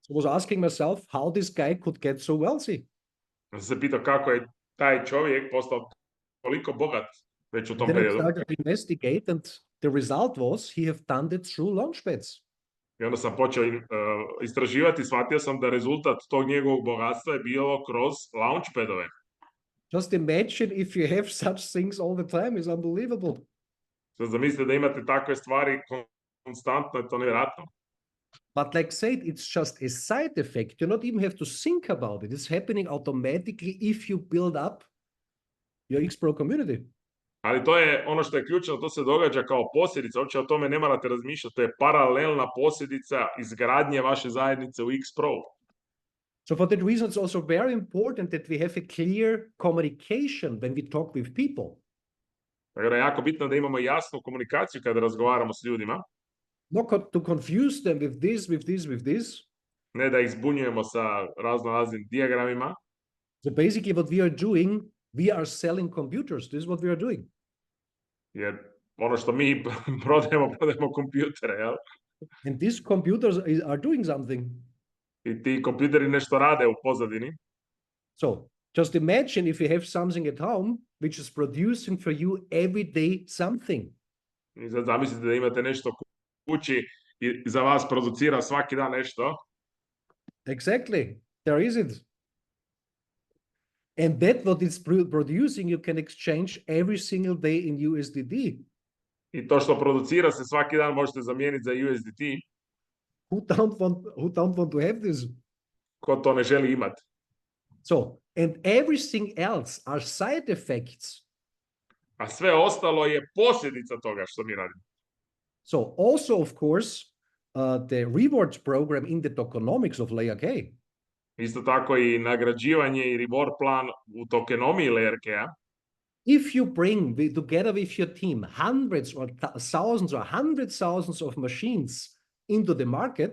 So I was asking myself how this guy could get so wealthy. Ja sam se pitao kako je taj čovjek postao toliko bogat već u And tom then I periodu. started to investigate, and the result was he have done it through launchpads. I onda sam počeo istraživati, shvatio sam da rezultat tog njegovog bogatstva je bilo kroz launchpadove. Just imagine if you have such things all the time, is unbelievable. Sad zamislite da imate takve stvari konstantno, je to nevjerojatno. But like said, it's just a side effect. You not even have to think about it. It's happening automatically if you build up your Xpro community. Ali to je ono što je ključno, to se događa kao posljedica, uopće o tome ne morate razmišljati, to je paralelna posljedica izgradnje vaše zajednice u Xpro. So for that reason, it's also very important that we have a clear communication when we talk with people. Tako da je jako bitno da imamo jasnu komunikaciju kada razgovaramo s ljudima, Not to confuse them with this, with this, with this. ne da ih zbunjujemo sa raznim dijagramima. So basically what we are doing, we are selling computers. This is what we are doing. Jer ono što mi prodajemo kompjutere, jel? And these computers are doing something. I ti kompjuteri nešto rade u pozadini. So just imagine if you have something at home which is producing for you every day something. I sad zamislite da imate nešto kući i za vas producira svaki dan nešto. Exactly. There is it. And that what it's producing, you can exchange every single day in USDT. I to što producira se svaki dan možete zamijeniti za USDT. Who don't want to have this? Ko to ne želi imati? So, and everything else are side effects. A sve ostalo je posljedica toga što mi radimo. So also, of course, the rewards program in the tokenomics of layer K. Isto tako i nagrađivanje i reward plan u tokenomiji Layer K-a. If you bring together with your team hundreds or thousands or hundred thousands of machines into the market,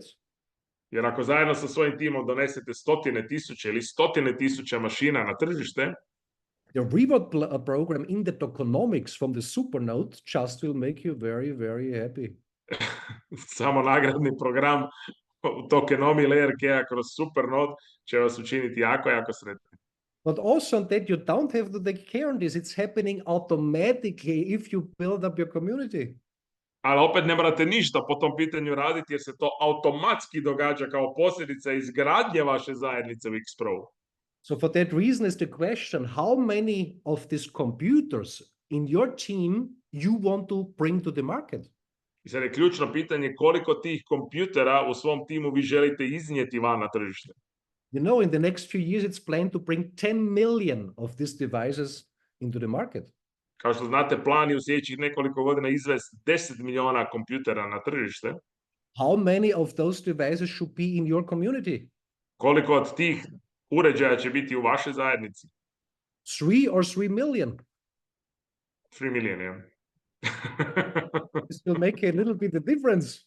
jer ako zajedno sa svojim timom donesete stotine tisuća ili stotine tisuća mašina na tržište, the reward program in the tokenomics from the supernode just will make you very, very happy. samo nagradni program u tokenomiji Layer K-a kroz supernode će vas učiniti jako, jako sretni. But also that you don't have to take care of this. It's happening automatically if you build up your community. Ali opet ne morate ništa po tom pitanju raditi jer se to automatski događa kao posljedica izgradnje vaše zajednice u Xpro. So for that reason is the question, how many of these computers in your team you want to bring to the market? I sad je ključno pitanje koliko tih kompjutera u svom timu vi želite iznijeti van na tržište. You know, in the next few years, it's planned to bring 10 million of these devices into the market. Kao što znate, plan je u sljedećih nekoliko godina izvesti 10 miliona kompjutera na tržište. How many of those devices should be in your community? Koliko od tih uređaja će biti u vašoj zajednici? 3 or 3 million. 3 milijuna, ja. This will make a little bit of difference.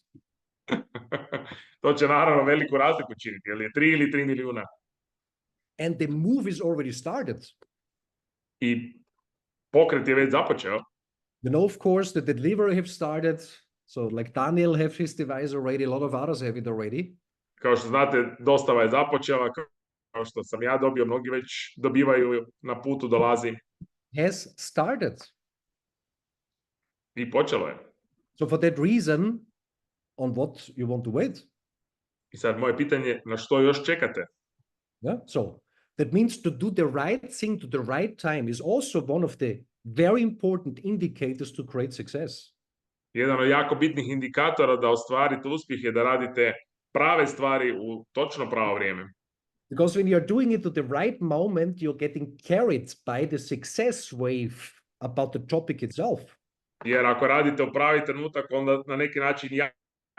To će naravno veliku razliku činiti, je li je 3 ili 3 milijuna. And the move is already started. I pokret je već započeo. You know, of course, the delivery have started. So like Daniel have his device already, a lot of others have it already. Kao što znate, dostava je započela, kao što sam ja dobio, mnogi već dobivaju, na putu dolazi. Has started. I počelo je. So for that reason, on what you want to wait? I sad moje pitanje, na što još čekate? Yeah. So that means to do the right thing to the right time is also one of the very important indicators to create success. Jedan od jako bitnih indikatora da ostvarite uspjeh je da radite prave stvari u točno pravo vrijeme. Because when you're doing it at the right moment, you're getting carried by the success wave about the topic itself. Jer ako radite u pravi trenutak, onda na neki način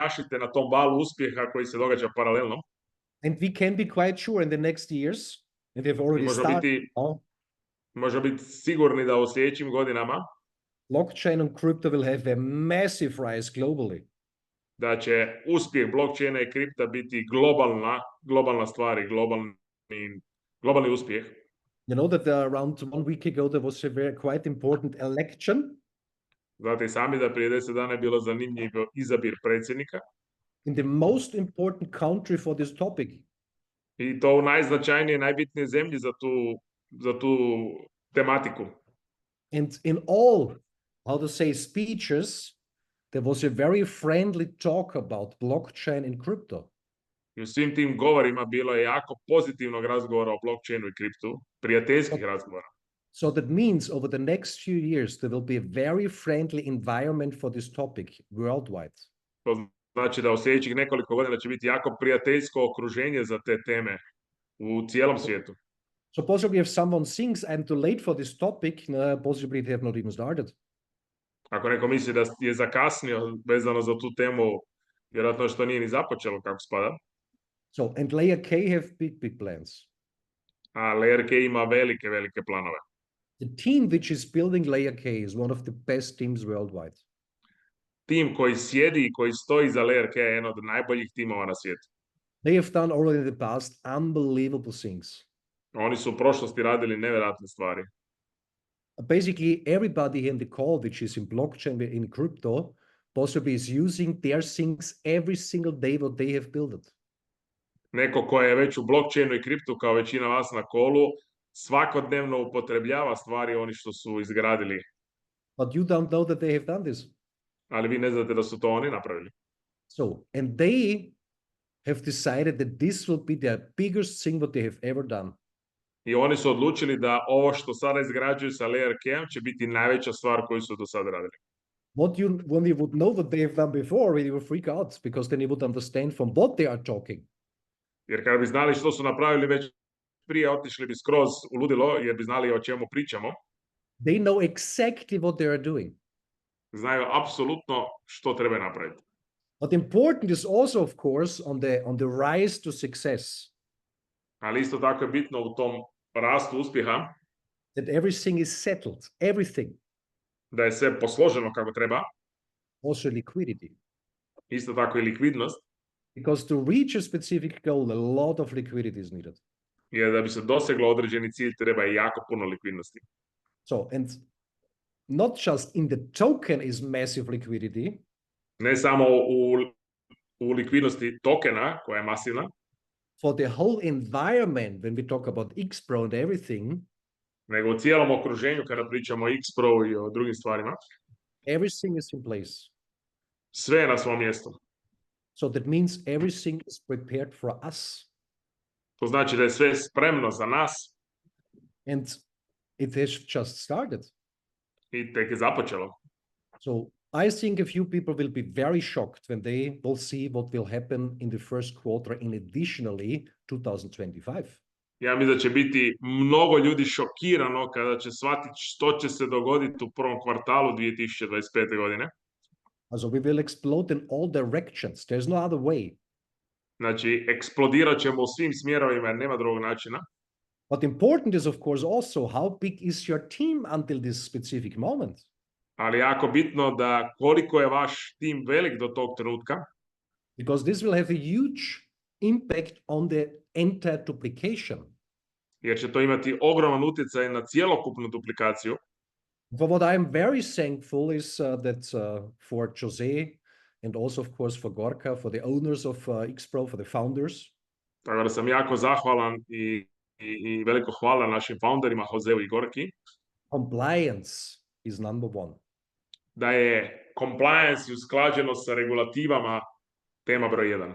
jašite na tom valu uspjeha koji se događa paralelno. And we can be quite sure in the next years, and they've already started, Možemo biti sigurni da u sljedećim godinama blockchain and crypto will have a massive rise globally. da će uspjeh blockchaina i kripta biti globalna stvar i globalni uspjeh. You know that around 1 week ago there was a very quite important election Znate i sami da prije 10 dana je bilo zanimljivo izabir predsjednika in the most important country for this topic. i to u najznačajnije, najbitnije zemlji za tu tematiku. And in all, how to say, speeches, there was a very friendly talk about blockchain and crypto. I u svim tim govorima bilo je jako pozitivnog razgovora o blockchainu i kriptu, prijateljskih razgovora. So that means over the next few years, there will be a very friendly environment for this topic worldwide. To znači da u sljedećih nekoliko godina će biti jako prijateljsko okruženje za te teme u cijelom svijetu. So possibly if someone thinks I'm too late for this topic, possibly they have not even started. Ako neko misli da je zakasnio vezano za tu temu, vjerojatno što nije ni započelo kako spada. So, and Layer K have big plans. A Layer K ima velike planove. The team which is building Layer K is one of the best teams worldwide. Tim koji sjedi i koji stoji za Layer K je jedan od najboljih timova na svijetu. They have done already in the past unbelievable things. Oni su u prošlosti radili nevjerojatne stvari. Basically, everybody in the call, which is in blockchain, in crypto, possibly is using their things every single day what they have built it. Neko ko je već u blockchainu i kriptu kao većina vas na kolu, svakodnevno upotrebljava stvari oni što su izgradili. But you don't know that they have done this. Ali vi ne znate da su to oni napravili. So, and they have decided that this will be the biggest thing what they have ever done. I oni su odlučili da ovo što sada izgrađuju sa Layer K-om će biti najveća stvar koju su do sada radili. When you would know what they have done before, you would freak out because then you would understand from what they are talking. Jer kada bi znali što su napravili već prije, otišli bi skroz u ludilo, jer bi znali o čemu pričamo. They know exactly what they are doing. Znaju apsolutno što treba napraviti. But important is also, of course, on the rise to success. Ali isto tako je bitno u tom rastu uspjeha That everything is settled, everything. Da je sve posloženo kako treba. Also liquidity. Isto tako i likvidnost. Because to reach a specific goal, a lot of liquidity is needed. Jer da bi se doseglo određeni cilj treba i jako puno likvidnosti. So, and not just in the token is massive liquidity. Ne samo u likvidnosti tokena koja je masivna. For the whole environment, when we talk about Xpro and everything, nego u cijelom okruženju kada pričamo o Xpro i o drugim stvarima. Everything is in place. Sve je na svom mjestu. So that means everything is prepared for us. To znači da je sve spremno za nas. And it has just started. I tek je započelo. So I think a few people will be very shocked when they will see what will happen in the first quarter in additionally 2025. Ja mislim da će biti mnogo ljudi šokirano kada će shvatiti što će se dogoditi u prvom kvartalu 2025. godine. Also we will explode in all directions. There's no other way. Znači, eksplodirat ćemo u svim smjerovima jer nema drugog načina. But important is of course also how big is your team until this specific moment. Ali jako bitno da koliko je vaš tim velik do tog trenutka. Because this will have a huge impact on the entire duplication. Jer će to imati ogroman utjecaj na cjelokupnu duplikaciju. For what I am very thankful is that for Jose and also of course for Gorka, for the owners of Xpro, for the founders. Tako da sam jako zahvalan i veliko hvala našim founderima Joseu i Gorki. Compliance is number one. Da je compliance i usklađenost sa regulativama tema broj 1.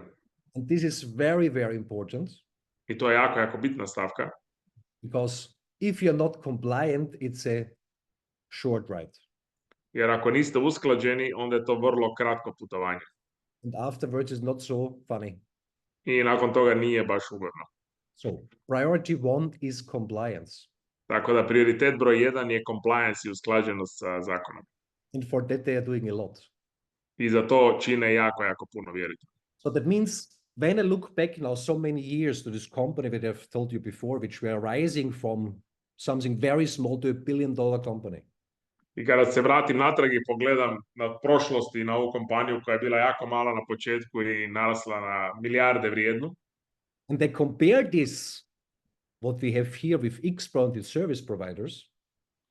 And this is very, very important. I to je jako, jako bitna stavka. Because if you're not compliant, it's a short ride. Jer ako niste usklađeni, onda je to vrlo kratko putovanje. And afterwards is not so funny. I nakon toga nije baš ugodno. So, priority one is compliance. Tako da prioritet broj 1 je compliance i usklađenost sa zakonom. And for that they are doing a lot. I za to čine jako, jako puno, vjerujte. So that means when I look back now so many years to this company that I've told you before, which were rising from something very small to a billion-dollar company. I kada se vratim natrag i pogledam na prošlost i na ovu kompaniju koja je bila jako mala na početku i narasla na milijarde vrijednu, And they compare this, what we have here with Xpro and the service providers,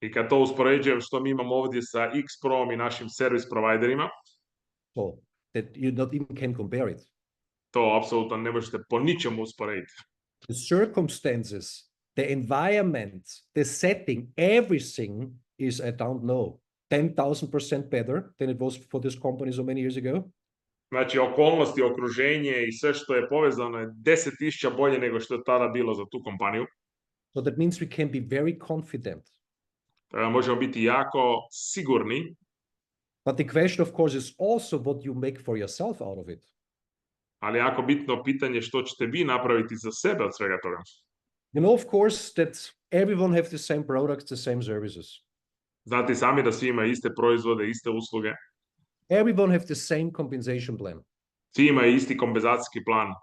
i kad to uspoređujem što mi imamo ovdje sa Xprom i našim servis providerima, so that you not even can compare it. to apsolutno ne možete po ničemu usporediti. The circumstances, the environment, the setting, everything is, I don't know, 10,000% better than it was for this company so many years ago. Znači, okolnosti, okruženje i sve što je povezano je 10.000 bolje nego što je tada bilo za tu kompaniju. So that means we can be very confident. Možemo biti jako sigurni, But the question, of course, is also what you make for yourself out of it. ali jako bitno pitanje što ćete vi napraviti za sebe od svega toga. You know, of course, that everyone have the same products, the same services. Znate i sami da svi imaju iste proizvode, iste usluge, Everyone have the same compensation plan. svi imaju isti kompenzacijski plan,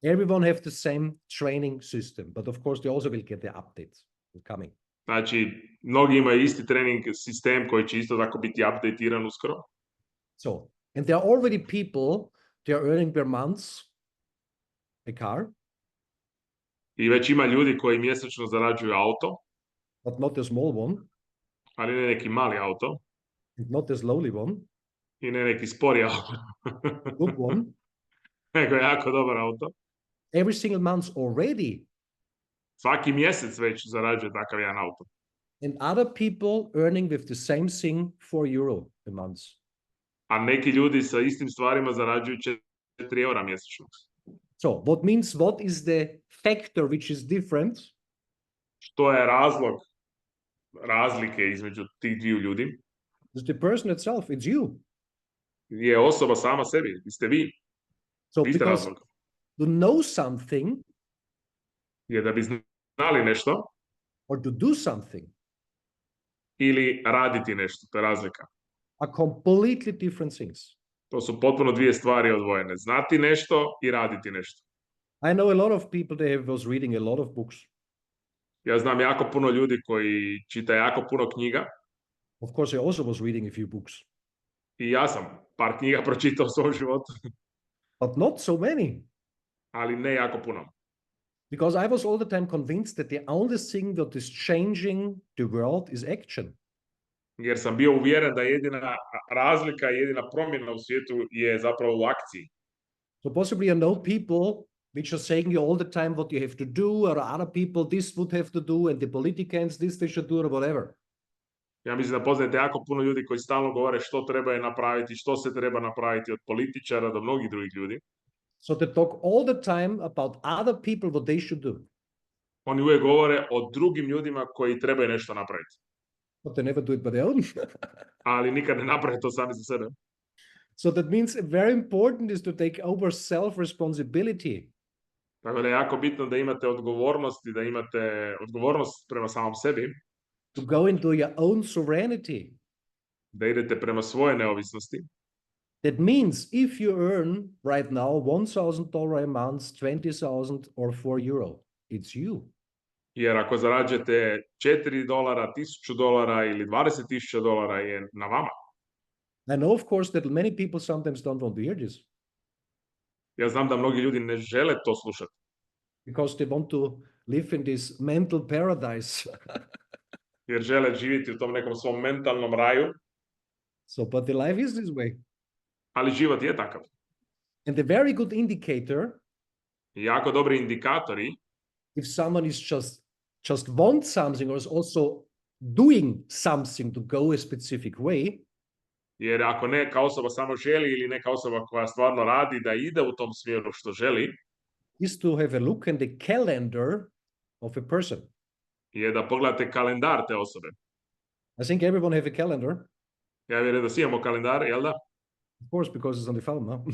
Everyone have the same training system, but of course they also will get the updates coming. znači mnogi imaju isti trening sistem koji će isto tako biti updateiran uskoro. So, and there are already people, they are earning per month a car, I već ima ljudi koji mjesečno zarađuju auto, but not a small one, ali ne neki mali auto and not a slowly one, i ne neki spori auto, good one, nego jako dobar auto. every single month already. Svaki mjesec već zarađuje takav jedan auto. And other people earning with the same thing €4 a month. A neki ljudi sa istim stvarima zarađuju 4 eura mjesečno. So what means, what is the factor which is different? Što je razlog razlike između tih dviju ljudi? It's the person itself, it's you. Je osoba sama sebi, ste vi. So Vi ste because razlog. to know something Je da bi znali nešto or to do something ili raditi nešto, to je razlika. are completely different things. To su potpuno dvije stvari odvojene. Znati nešto i raditi nešto. I know a lot of people, they was reading a lot of books. Ja znam jako puno ljudi koji čita jako puno knjiga Of course, I also was reading a few books, i ja sam par knjiga pročitao u svom životu, but not so many. ali ne jako puno. Because I was all the time convinced that the only thing that is changing the world is action. Jer sam bio uvjeren da jedina razlika, jedina promjena u svijetu je zapravo u akciji. So possibly you know people which are saying you all the time what you have to do, or other people this would have to do, and the politicians this they should do, or whatever. Ja mislim da poznajete jako puno ljudi koji stalno govore što treba napraviti, što se treba napraviti, od političara do mnogih drugih ljudi. So they talk all the time about other people what they should do, Oni uvijek govore o drugim ljudima koji trebaju nešto napraviti, but they never do it by their own. ali nikad ne naprave to sami za sebe. So that means very important is to take over self-responsibility. Tako da je jako bitno da imate odgovornost i da imate odgovornost prema samom sebi, To go into your own sovereignty. da idete prema svoje neovisnosti. That means if you earn right now $1,000 a month, 20,000 or €4, it's you. Jer ako zarađujete $4, $1,000 ili $20,000 je na vama. I know, of course, that many people sometimes don't want to hear this Ja znam da mnogi ljudi ne žele to slušati, because they want to live in this mental paradise. jer žele živjeti u tom nekom svom mentalnom raju, So, but the life is this way. ali život je takav. And the very good indicator, I jako dobri indikatori, if someone is just want something or is also doing something to go a specific way, jer ako neka osoba samo želi ili neka osoba koja stvarno radi da ide u tom smjeru što želi, is to have a look in the calendar of a person. je da pogledate kalendar te osobe. I think everyone have a calendar, Ja vjerujem da svi imamo kalendar, jel da? of course, because it's on the phone, no?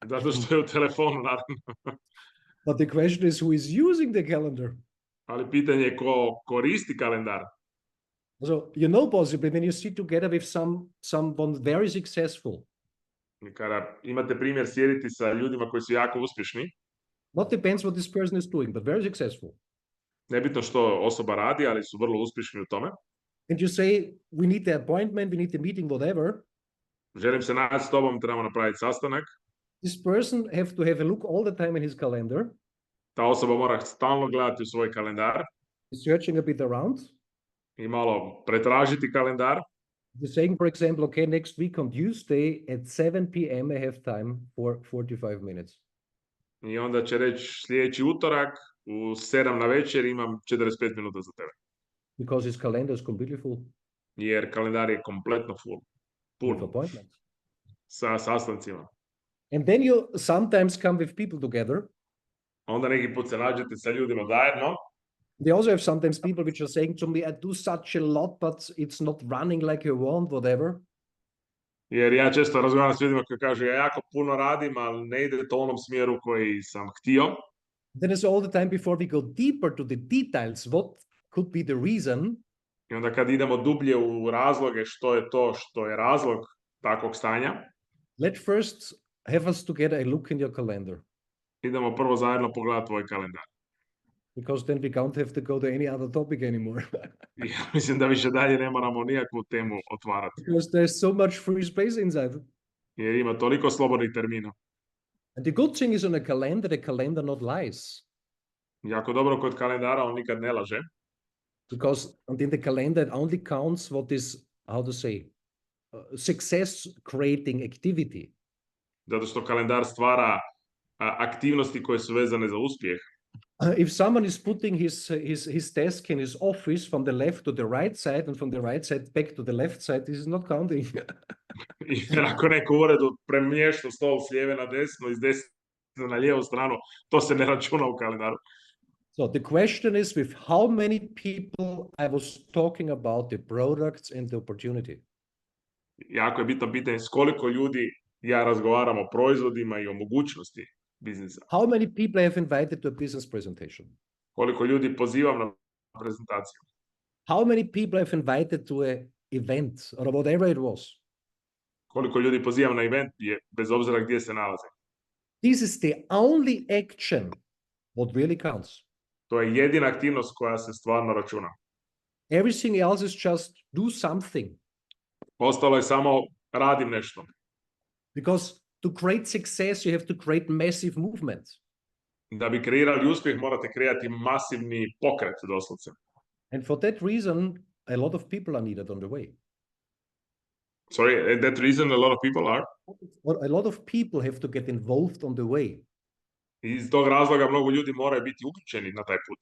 Zato što je u telefonu, naravno. But the question is, who is using the calendar? Ali pitanje je ko koristi kalendar. So, you know, possibly when you sit together with someone very successful, I kada imate primjer sjediti sa ljudima koji su jako uspješni, not depends what this person is doing, but very successful. Nebitno što osoba radi, ali su vrlo uspješni u tome. And you say, we need the appointment, we need the meeting, whatever. Želim se naći s tobom, trebamo napraviti sastanak. This person have to have a look all the time in his calendar. Ta osoba mora stalno gledati u svoj kalendar He's searching a bit around. i malo pretražiti kalendar. He's saying, for example, okay, next week on Tuesday at 7 p.m. I have time for 45 minutes. I onda će reći sljedeći utorak u 7 na večer imam 45 minuta za tebe. Because his calendar is completely full Jer kalendar je kompletno with pun appointments. sa sastancima. And then you sometimes come with people together. Onda neki put se nađete sa ljudima zajedno. They also have sometimes people which are saying to me, I do such a lot, but it's not running like I want, whatever. Jer ja često razgovaram s ljudima koji kažu ja jako puno radim, ali ne ide to u onom smjeru koji sam htio. Then is all the time before we go deeper to the details, what could be the reason? I onda kad idemo dublje u razloge što je to što je razlog takvog stanja, Let's first have us together a look in your calendar. idemo prvo zajedno pogledati tvoj kalendar. Because then we can't have to go to any other topic anymore. I ja mislim da više dalje ne moramo nijakvu temu otvarati. Because there's so much free space inside. Jer ima toliko slobodnih termina. And the good thing is on a calendar, the calendar not lies. Jako dobro kod kalendara, on nikad ne laže. Because in the calendar, it only counts what is, how to say, success creating activity. Zato što kalendar stvara aktivnosti koje su vezane za uspjeh. If someone is putting his desk in his office from the left to the right side and from the right side back to the left side, this is not counting. I ako neko u uredu premješta stol s lijeve na desno i s desne na lijevu stranu, to se ne računa u kalendaru. So the question is, with how many people I was talking about the products and the opportunity? Jako je bitno pitanje s koliko ljudi ja razgovaram o proizvodima i o mogućnosti biznisa. How many people I have invited to a business presentation? Koliko ljudi pozivam na prezentaciju. How many people I have invited to a event or whatever it was? Koliko ljudi pozivam na event, bez obzira gdje se nalaze. This is the only action what really counts. To je jedina aktivnost koja se stvarno računa. Everything else is just do something. Ostalo je samo radim nešto. Because to create success, you have to create massive movements. Da bi kreirali uspjeh, morate kreirati masivni pokret, doslovce. And for that reason, a lot of people are needed on the way. Sorry, that reason a lot of people are? Or a lot of people have to get involved on the way. Iz tog razloga mnogo ljudi moraju biti uključeni na taj put.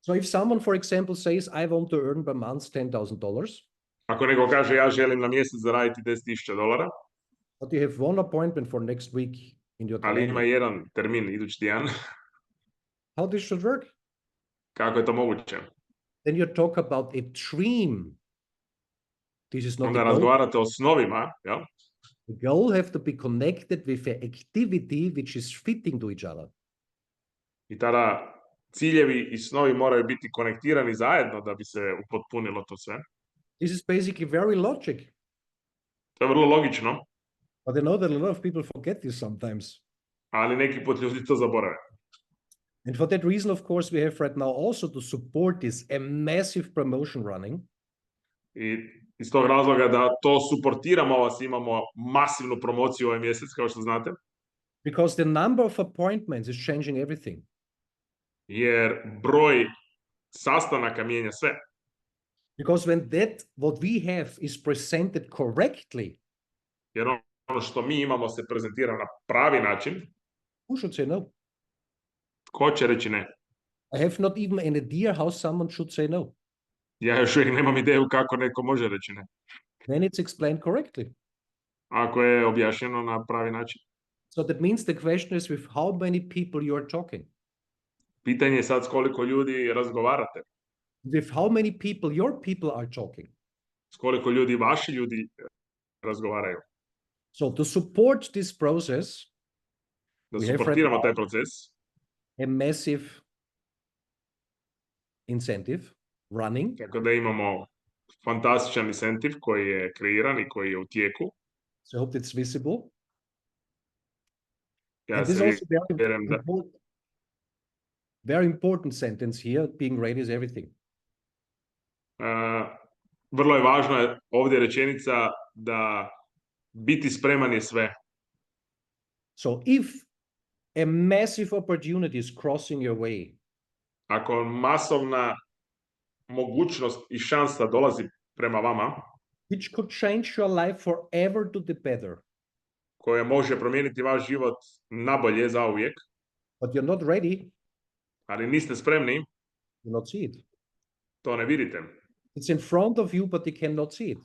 So if someone, for example, says, I want to earn per month $10,000, Ako neko kaže ja želim na mjesec zaraditi $10,000, but you have one appointment for next week in your ali ima calendar, jedan termin idući tjedan, how this should work? kako je to moguće? Then you talk about a dream. This is not Onda the goal. razgovarate o snovima, jel? The goal have to be connected with an activity which is fitting to each other. I tada ciljevi i snovi moraju biti konektirani zajedno da bi se upotpunilo to sve. This is basically very logic. To je vrlo logično, But I know that a lot of people forget this sometimes. ali neki put ljudi to zaborave. And for that reason, of course, we have right now also to support this a massive promotion running. I iz tog razloga da to suportiramo vas, imamo masivnu promociju ovaj mjesec, kao što znate. Because the number of appointments is changing everything. Jer broj sastanaka mijenja sve. Because when that, what we have is presented correctly, Jer ono što mi imamo se prezentira na pravi način. who should say no? Ko će reći ne? I have not even an idea how someone should say no. Ja još uvijek nemam ideju kako neko može reći ne. Then it's explained correctly. Ako je objašnjeno na pravi način. So that means the question is with how many people you are talking. Pitanje je sad s koliko ljudi razgovarate. With how many people your people are talking. S koliko ljudi vaši ljudi razgovaraju. So to support this process, Da we have suportiramo taj proces. a massive incentive running. Tako da imamo fantastičan incentiv koji je kreiran i koji je u tijeku. So I hope it's visible. Ja And this se is also very vjerujem da, important. Very important sentence here. Being ready is everything. Vrlo je važna ovdje rečenica da biti spreman je sve. So if a massive opportunity is crossing your way, Ako masovna mogućnost i šansa dolazi prema vama, which could change your life forever to the better, koja može promijeniti vaš život nabolje zauvijek, but you're not ready, ali niste spremni, you not see it. to ne vidite. It's in front of you, but you cannot see it.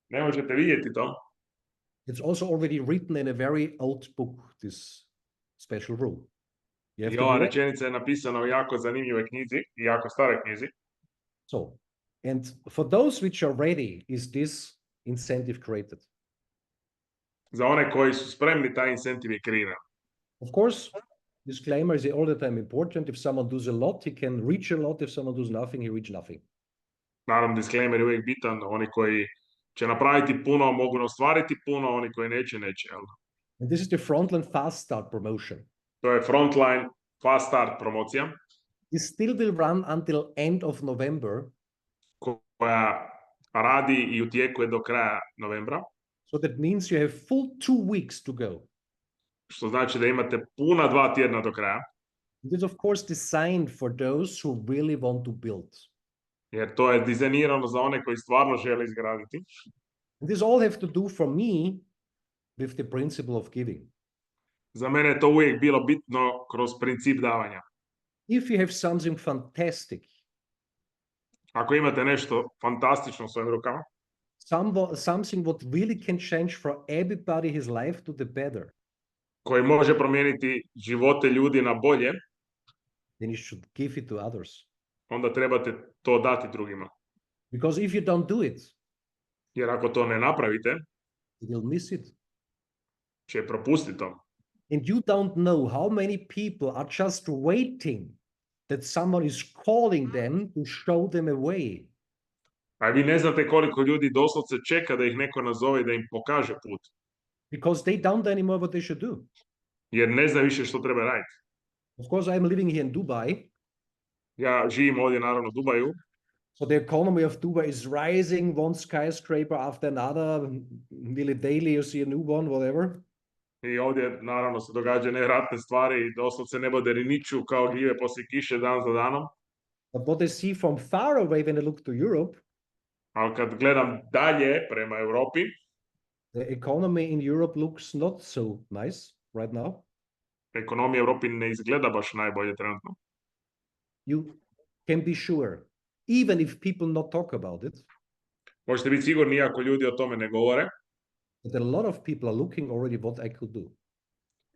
Ne možete vidjeti to. It's also already written in a very old book, this special rule. You have I to ova be ready. rečenica je napisana u jako zanimljivoj knjizi i jako staroj knjizi. So, and for those which are ready, is this incentive created? Za one koji su spremni, taj incentiv je kreiran. Of course, disclaimer is all the time important. If someone does a lot, he can reach a lot. If someone does nothing, he reach nothing. Naravno, disclaimer je uvijek bitan. Oni koji će napraviti puno, mogu ostvariti puno, oni koji neće, neće. Jel? And this is the frontline fast start promotion. To je frontline fast start promocija. This still will run until end of November. Koja radi i u tijeku je do kraja novembra. So that means you have full 2 weeks to go. Što znači da imate puna 2 tjedna do kraja. It is of course designed for those who really want to build. Jer to je dizajnirano za one koji stvarno žele izgraditi. And this all have to do for me with the principle of giving. Za mene je to uvijek bilo bitno kroz princip davanja. If you have something fantastic, ako imate nešto fantastično u svojim rukama, something what really can change for everybody his life to the better, koji može promijeniti živote ljudi na bolje, then you should give it to others. Onda trebate to dati drugima. Because if you don't do it, jer ako to ne napravite, you will miss it. Će propustiti to. And you don't know how many people are just waiting that someone is calling them to show them a way. A vi ne znate koliko ljudi doslovce čeka da ih neko nazove da im pokaže put. Because they don't anymore what they should do. Jer ne zna više što treba raditi. Of course, I'm living here in Dubai. Ja živim ovdje naravno u Dubaju. So the economy of Dubai is rising, one skyscraper after another, nearly daily you see a new one, whatever. I ovdje naravno se događaju nevjerojatne stvari i doslovce neboderi niču kao gljive poslije kiše dan za danom. But what I see from far away when I look to Europe, ali kad gledam dalje prema Europi, the economy in Europe looks not so nice right now. Ekonomija u Europi ne izgleda baš najbolje trenutno. You can be sure, even if people not talk about it, možete biti sigurni iako ljudi o tome ne govore, that a lot of people are looking already what I could do.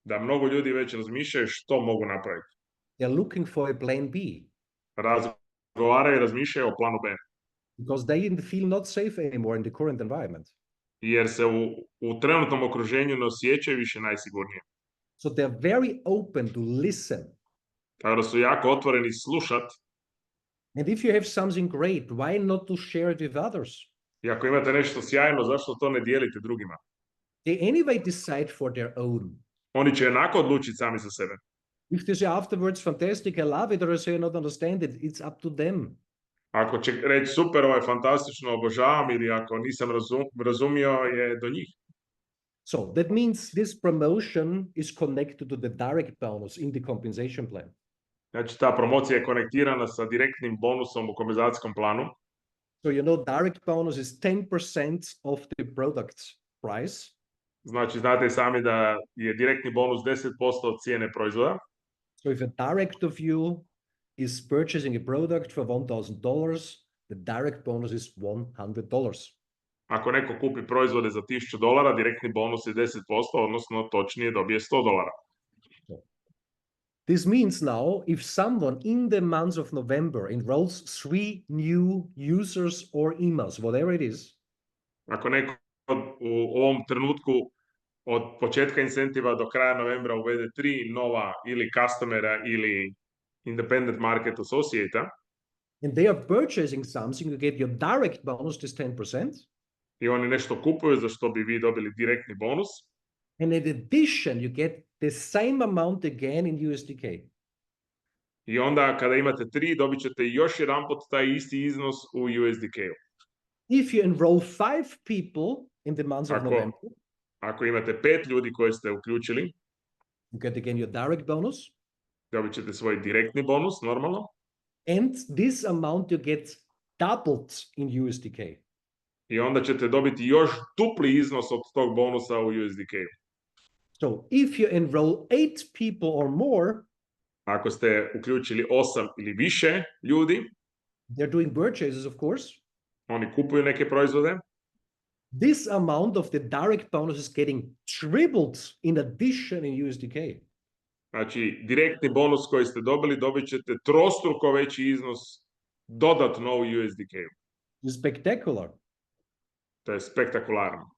Da mnogo ljudi već razmišljaju što mogu napraviti. They're looking for a plan B. Razgovaraju i razmišljaju o planu B. Because they feel not safe anymore in the current environment. Jer se u trenutnom okruženju ne osjećaju više najsigurnije. So they're very open to listen. Tako da su jako otvoreni slušat. And if you have something great, why not to share it with others? I ako imate nešto sjajno, zašto to ne dijelite drugima? They anyway decide for their own. Oni će jednako odlučiti sami za sebe. If they say afterwards, fantastic, I love it, or I say I not understand it, it's up to them. Ako će reći super, ovo je fantastično, obožavam, ili ako nisam razumio, je do njih. So that means this promotion is connected to the direct bonus in the compensation plan. Znači, ta promocija je konektirana sa direktnim bonusom u kompenzacijskom planu. So you know, direct bonus is 10% of the product's price. Znači, znate sami da je direktni bonus 10% od cijene proizvoda. So if a direct of you is purchasing a product for $1,000, the direct bonus is $100. Ako neko kupi proizvode za $1,000, direktni bonus je 10%, odnosno točnije dobije $100. This means now, if someone in the month of November enrolls 3 new users or emails, whatever it is, ako neko u ovom trenutku od početka incentiva do kraja novembra uvede 3 nova ili customera ili independent market associata, and they are purchasing something, you get your direct bonus is 10%. I oni nešto kupuju za što bi vi dobili direktni bonus. And in addition, you get the same amount again in USDK. I onda kada imate 3, dobit ćete još jedanput taj isti iznos u USDK-u. If you enroll 5 people in the month of November, Ako imate 5 ljudi koje ste uključili, you get again your direct bonus. dobit ćete svoj direktni bonus, normalno. And this amount you get doubled in USDK. I onda ćete dobiti još dupli iznos od tog bonusa u USDK-u. So if you enroll 8 people or more, ako ste uključili 8 ili više ljudi, they're doing purchases, of course. Oni kupuju neke proizvode. This amount of the direct bonus is getting tripled in addition in USDK. Znači, direktni bonus koji ste dobili, dobit ćete trostruko veći iznos dodatno u USDK-u. Spectacular. To je spektakularno.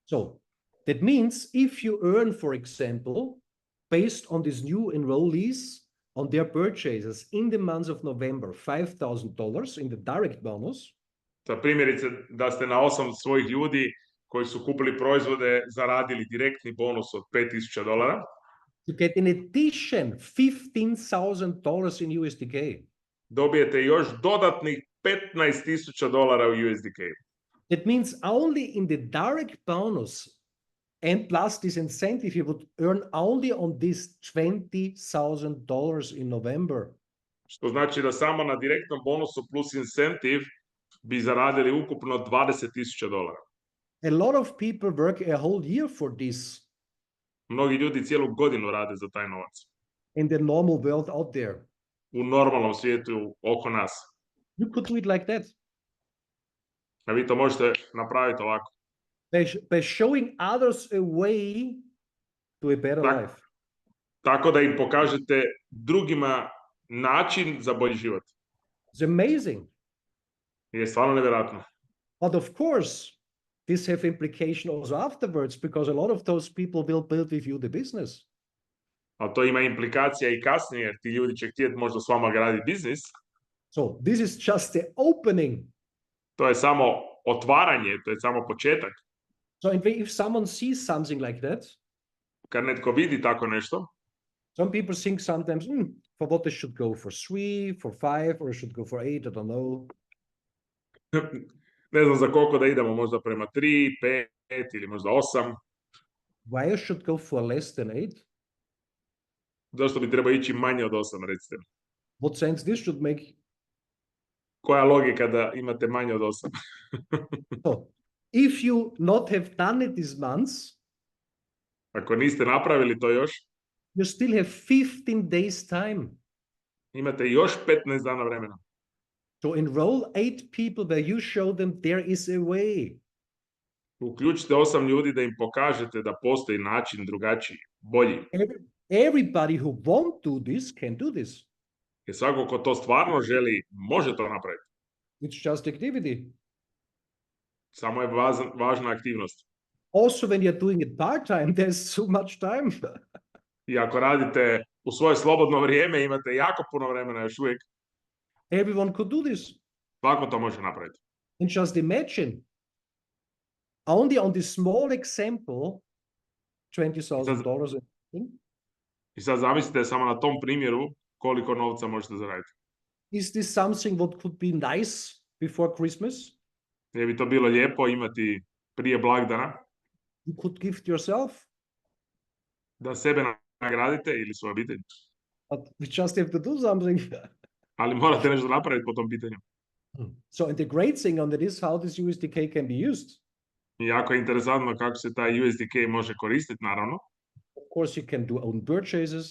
So, that means if you earn, for example, based on these new enrollees, on their purchases in the month of November, $5,000 in the direct bonus. Za primjerice da ste na 8 svojih ljudi koji su kupili proizvode zaradili direktni bonus od $5,000. You get in addition $15,000 in USDK. Dobijete još dodatnih $15,000 u USDK. That means only in the direct bonus and plus this incentive, you would earn only on this $20,000 in November. Što znači da samo na direktnom bonusu plus incentive bi zaradili ukupno $20,000. A lot of people work a whole year for this. Mnogi ljudi cijelu godinu rade za taj novac. In the normal world out there. U normalnom svijetu oko nas. You could do it like that. A vi to možete napraviti ovako. By showing others a way to a better life. Tako da im pokažete drugima način za bolji život. It's amazing. Je stvarno nevjerojatno. But of course, this have implication also afterwards, because a lot of those people will build with you the business. Ali to ima implikacija i kasnije, jer ti ljudi će htjeti možda s vama graditi biznis. So this is just the opening. To je samo otvaranje, to je samo početak. So if someone sees something like that, kad netko vidi tako nešto, some people think sometimes, for what they should go for 3, for 5, or should go for 8, I don't know. Ne znam za koliko da idemo, možda prema 3, 5 ili možda 8. Why you should go for less than 8? Zašto bi trebao ići manje od 8, recite? What sense this should make? Koja logika da imate manje od 8? So, if you not have done it these months, ako niste napravili to još, you still have 15 days time. Imate još 15 dana vremena. To enroll 8 people where you show them there is a way. Uključite 8 ljudi da im pokažete da postoji način drugačiji, bolji. Everybody who won't do this can do this. Jer svako ko to stvarno želi, može to napraviti. It's just activity. Samo je važna aktivnost. Also, when you're doing it part-time, there's so much time. I ako radite u svoje slobodno vrijeme, imate jako puno vremena još uvijek. Everyone could do this. Svako to može napraviti. And just imagine, only on this small example, $20,000. I sad zamislite samo na tom primjeru koliko novca možete zaraditi. Is this something what could be nice before Christmas? Je bi to bilo lijepo imati prije blagdana? You could gift yourself. Da sebe nagradite ili svoju obitelj. But we just have to do something. Ali morate nešto napraviti po tom pitanju. So, and the great thing on it is how this USDK can be used. I jako je interesantno kako se taj USDK može koristiti, naravno. Of course, you can do own purchases.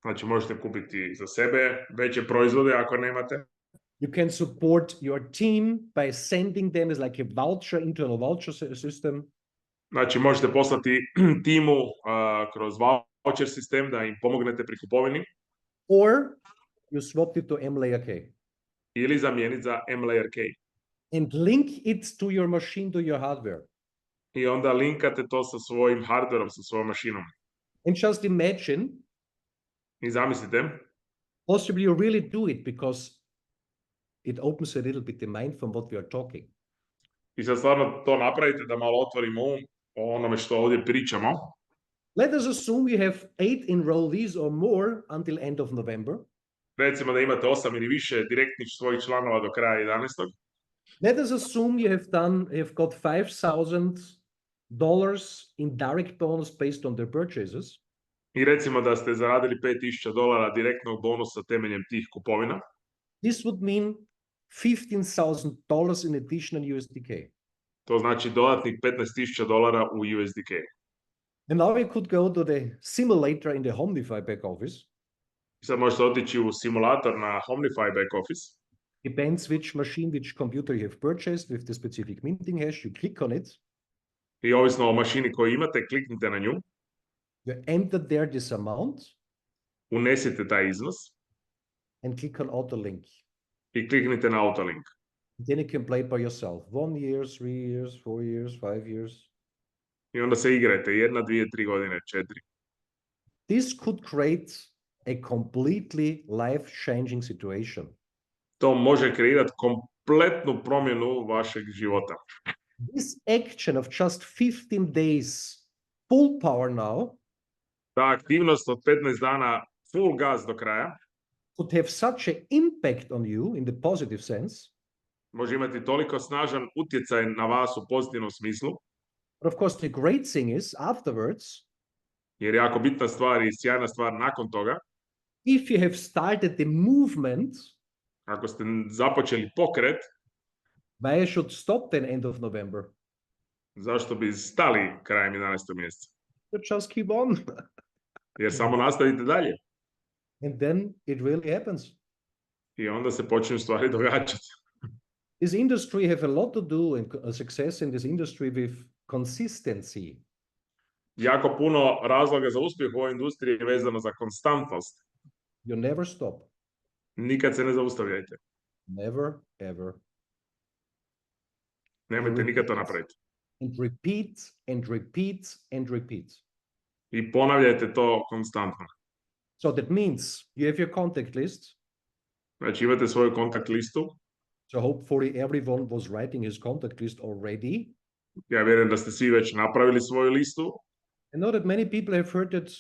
Znači, možete kupiti za sebe veće proizvode ako nemate. You can support your team by sending them as like a voucher, internal voucher system. Znači, možete poslati timu kroz voucher sistem da im pomognete pri kupovini. Or you swap it to M-Layer-K. Ili zamijeniti za M-Layer-K. And link it to your machine, to your hardware. I onda linkate to sa svojim hardwareom, sa svojom mašinom. And just imagine. I zamislite. Possibly you really do it because it opens a little bit the mind from what we are talking. I sad stvarno to napravite da malo otvorimo o onome što ovdje pričamo. Let us assume you have 8 enrollees or more until end of November. Recimo da imate 8 ili više direktnih svojih članova do kraja 11. Let us assume you have got $5,000 in direct bonus based on their purchases. I recimo da ste zaradili $5,000 direktnog bonusa temeljem tih kupovina. This would mean $15,000 in additional USDK. To znači dodatnih $15,000 u USDK. And now you could go to the simulator in the Omnify back office. Sad možete otići u simulator na Omnify back office. Depends which machine, which computer you have purchased with the specific minting hash. You click on it. I ovisno o mašini koju imate, kliknite na nju. You enter there this amount. Unesite taj iznos. And click on auto link. I kliknite na autolink. Then you can play by yourself. 1 year, 3 years, 4 years, 5 years. I onda se igrajte 1, 2, 3 godine, 4. This could create a completely life-changing situation. To može kreirati kompletnu promjenu vašeg života. This action of just 15 days, full power now, Ta aktivnost od 15 dana full gas do kraja could have such an impact on you in the positive sense. Može imati toliko snažan utjecaj na vas u pozitivnom smislu. But of course, the great thing is afterwards, jer je jako bitna stvar i sjajna stvar nakon toga. If you have started the movement, ako ste započeli pokret, why should stop then end of November? Zašto bi stali krajem 11. mjeseca? Just keep on. Jer samo nastavite dalje. And then it really happens. I onda se počinju stvari događati. This industry have a lot to do and success in this industry with consistency. Jako puno razloga za uspjeh u ovoj industriji je vezano za konstantnost. You never stop. Nikad se ne zaustavljajte. Never, ever. Nemojte nikad to napraviti. And repeat, and repeat, and repeat. I ponavljajte to konstantno. So that means you have your contact list. Znači imate svoju kontakt listu. So hopefully everyone was writing his contact list already. Ja vjerujem da ste svi već napravili svoju listu. I know that many people have heard it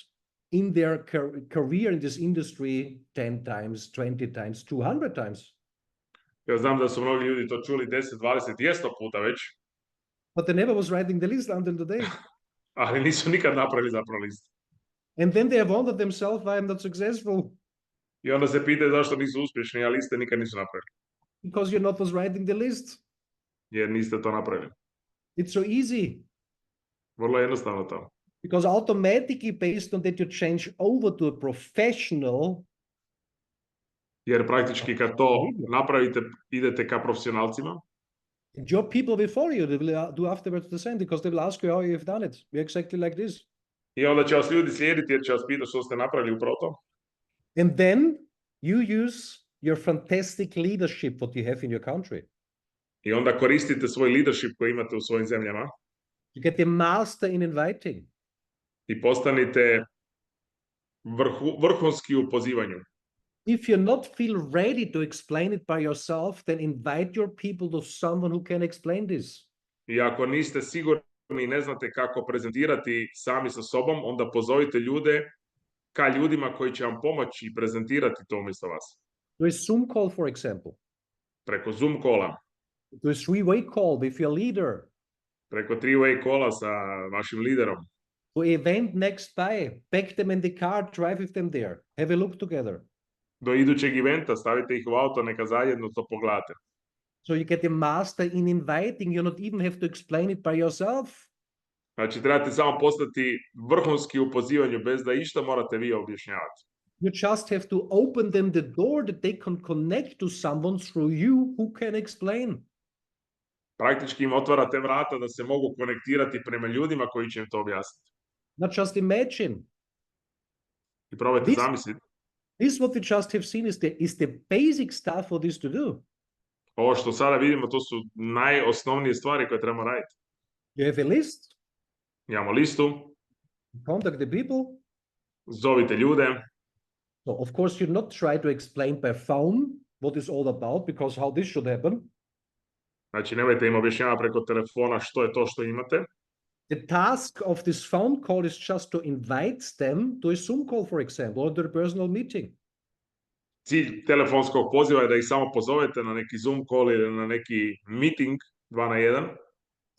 in their career in this industry 10 times, 20 times, 200 times. Ja znam da su mnogi ljudi to čuli 10, 20 i 100 puta već. But they never was writing the list until today. Ali nisu nikad napravili zapravo listu. And then they have wondered themselves why I'm not successful. I onda se pitaju zašto nisu uspješni, a liste nikad nisu napravili. Because you're not was writing the list. Jer niste to napravili. It's so easy. Vrlo jednostavno to. Because automatically based on that you change over to a professional. Jer praktički kad to napravite, idete ka profesionalcima. And your people before you, they will do afterwards the same because they will ask you how you've done it. We're exactly like this. I onda će vas ljudi slijediti jer će vas pitati što ste napravili upravo to. And then you use your fantastic leadership what you have in your country. I onda koristite svoj leadership koji imate u svojim zemljama. You get the master in inviting. I postanite vrhunski u pozivanju. If you not feel ready to explain it by yourself, then invite your people to someone who can explain this. I ako niste sigurni i ne znate kako prezentirati sami sa sobom, onda pozovite ljude ka ljudima koji će vam pomoći i prezentirati to umjesto vas. Do a Zoom call, for example. Preko Zoom calla. Do a three-way call with your leader. Preko three-way calla sa vašim liderom. To event next by, pack them in the car, drive with them there. Have a look together. Do idućeg eventa stavite ih u auto, neka zajedno to pogledate. So you get the master in inviting, you not even have to explain it by yourself. Znači, trebate samo postati vrhunski u pozivanju bez da išta morate vi objašnjavati. You just have to open them the door that they can connect to someone through you who can explain. Praktički im otvarate vrata da se mogu konektirati prema ljudima koji će im to objasniti. Not just imagine. I probajte zamisliti. This what we just have seen is the basic stuff for this to do. Ovo što sada vidimo, to su najosnovnije stvari koje trebamo raditi. You have a list. Imamo listu. Contact the people. Zovite ljude. So of course you not try to explain by phone what is all about, because how this should happen. Znači, nemojte im objašnjavati preko telefona što je to što imate. The task of this phone call is just to invite them to a Zoom call, for example, or to a personal meeting. Cilj telefonskog poziva je da ih samo pozovete na neki Zoom call ili na neki meeting 2 na 1.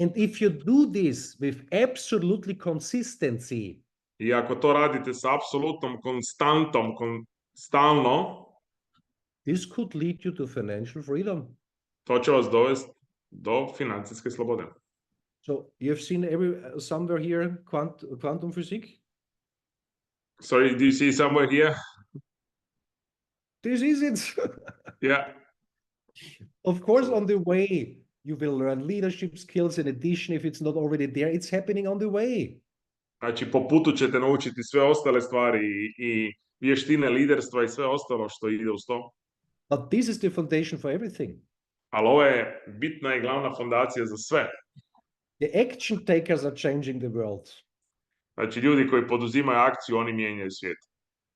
And if you do this with absolutely consistency, I ako to radite sa apsolutnom konstantom, stalno, this could lead you to financial freedom. to će vas dovesti do financijske slobode. So you have seen somewhere here quantum physics? Sorry, do you see somewhere here? This is it. Yeah. Of course, on the way, you will learn leadership skills in addition. If it's not already there, it's happening on the way. Znači, po putu ćete naučiti sve ostale stvari i vještine liderstva i sve ostalo što ide uz to. But this is the foundation for everything. Ali ovo je bitna i glavna fondacija za sve. The action takers are changing the world. Znači, ljudi koji poduzimaju akciju, oni mijenjaju svijet.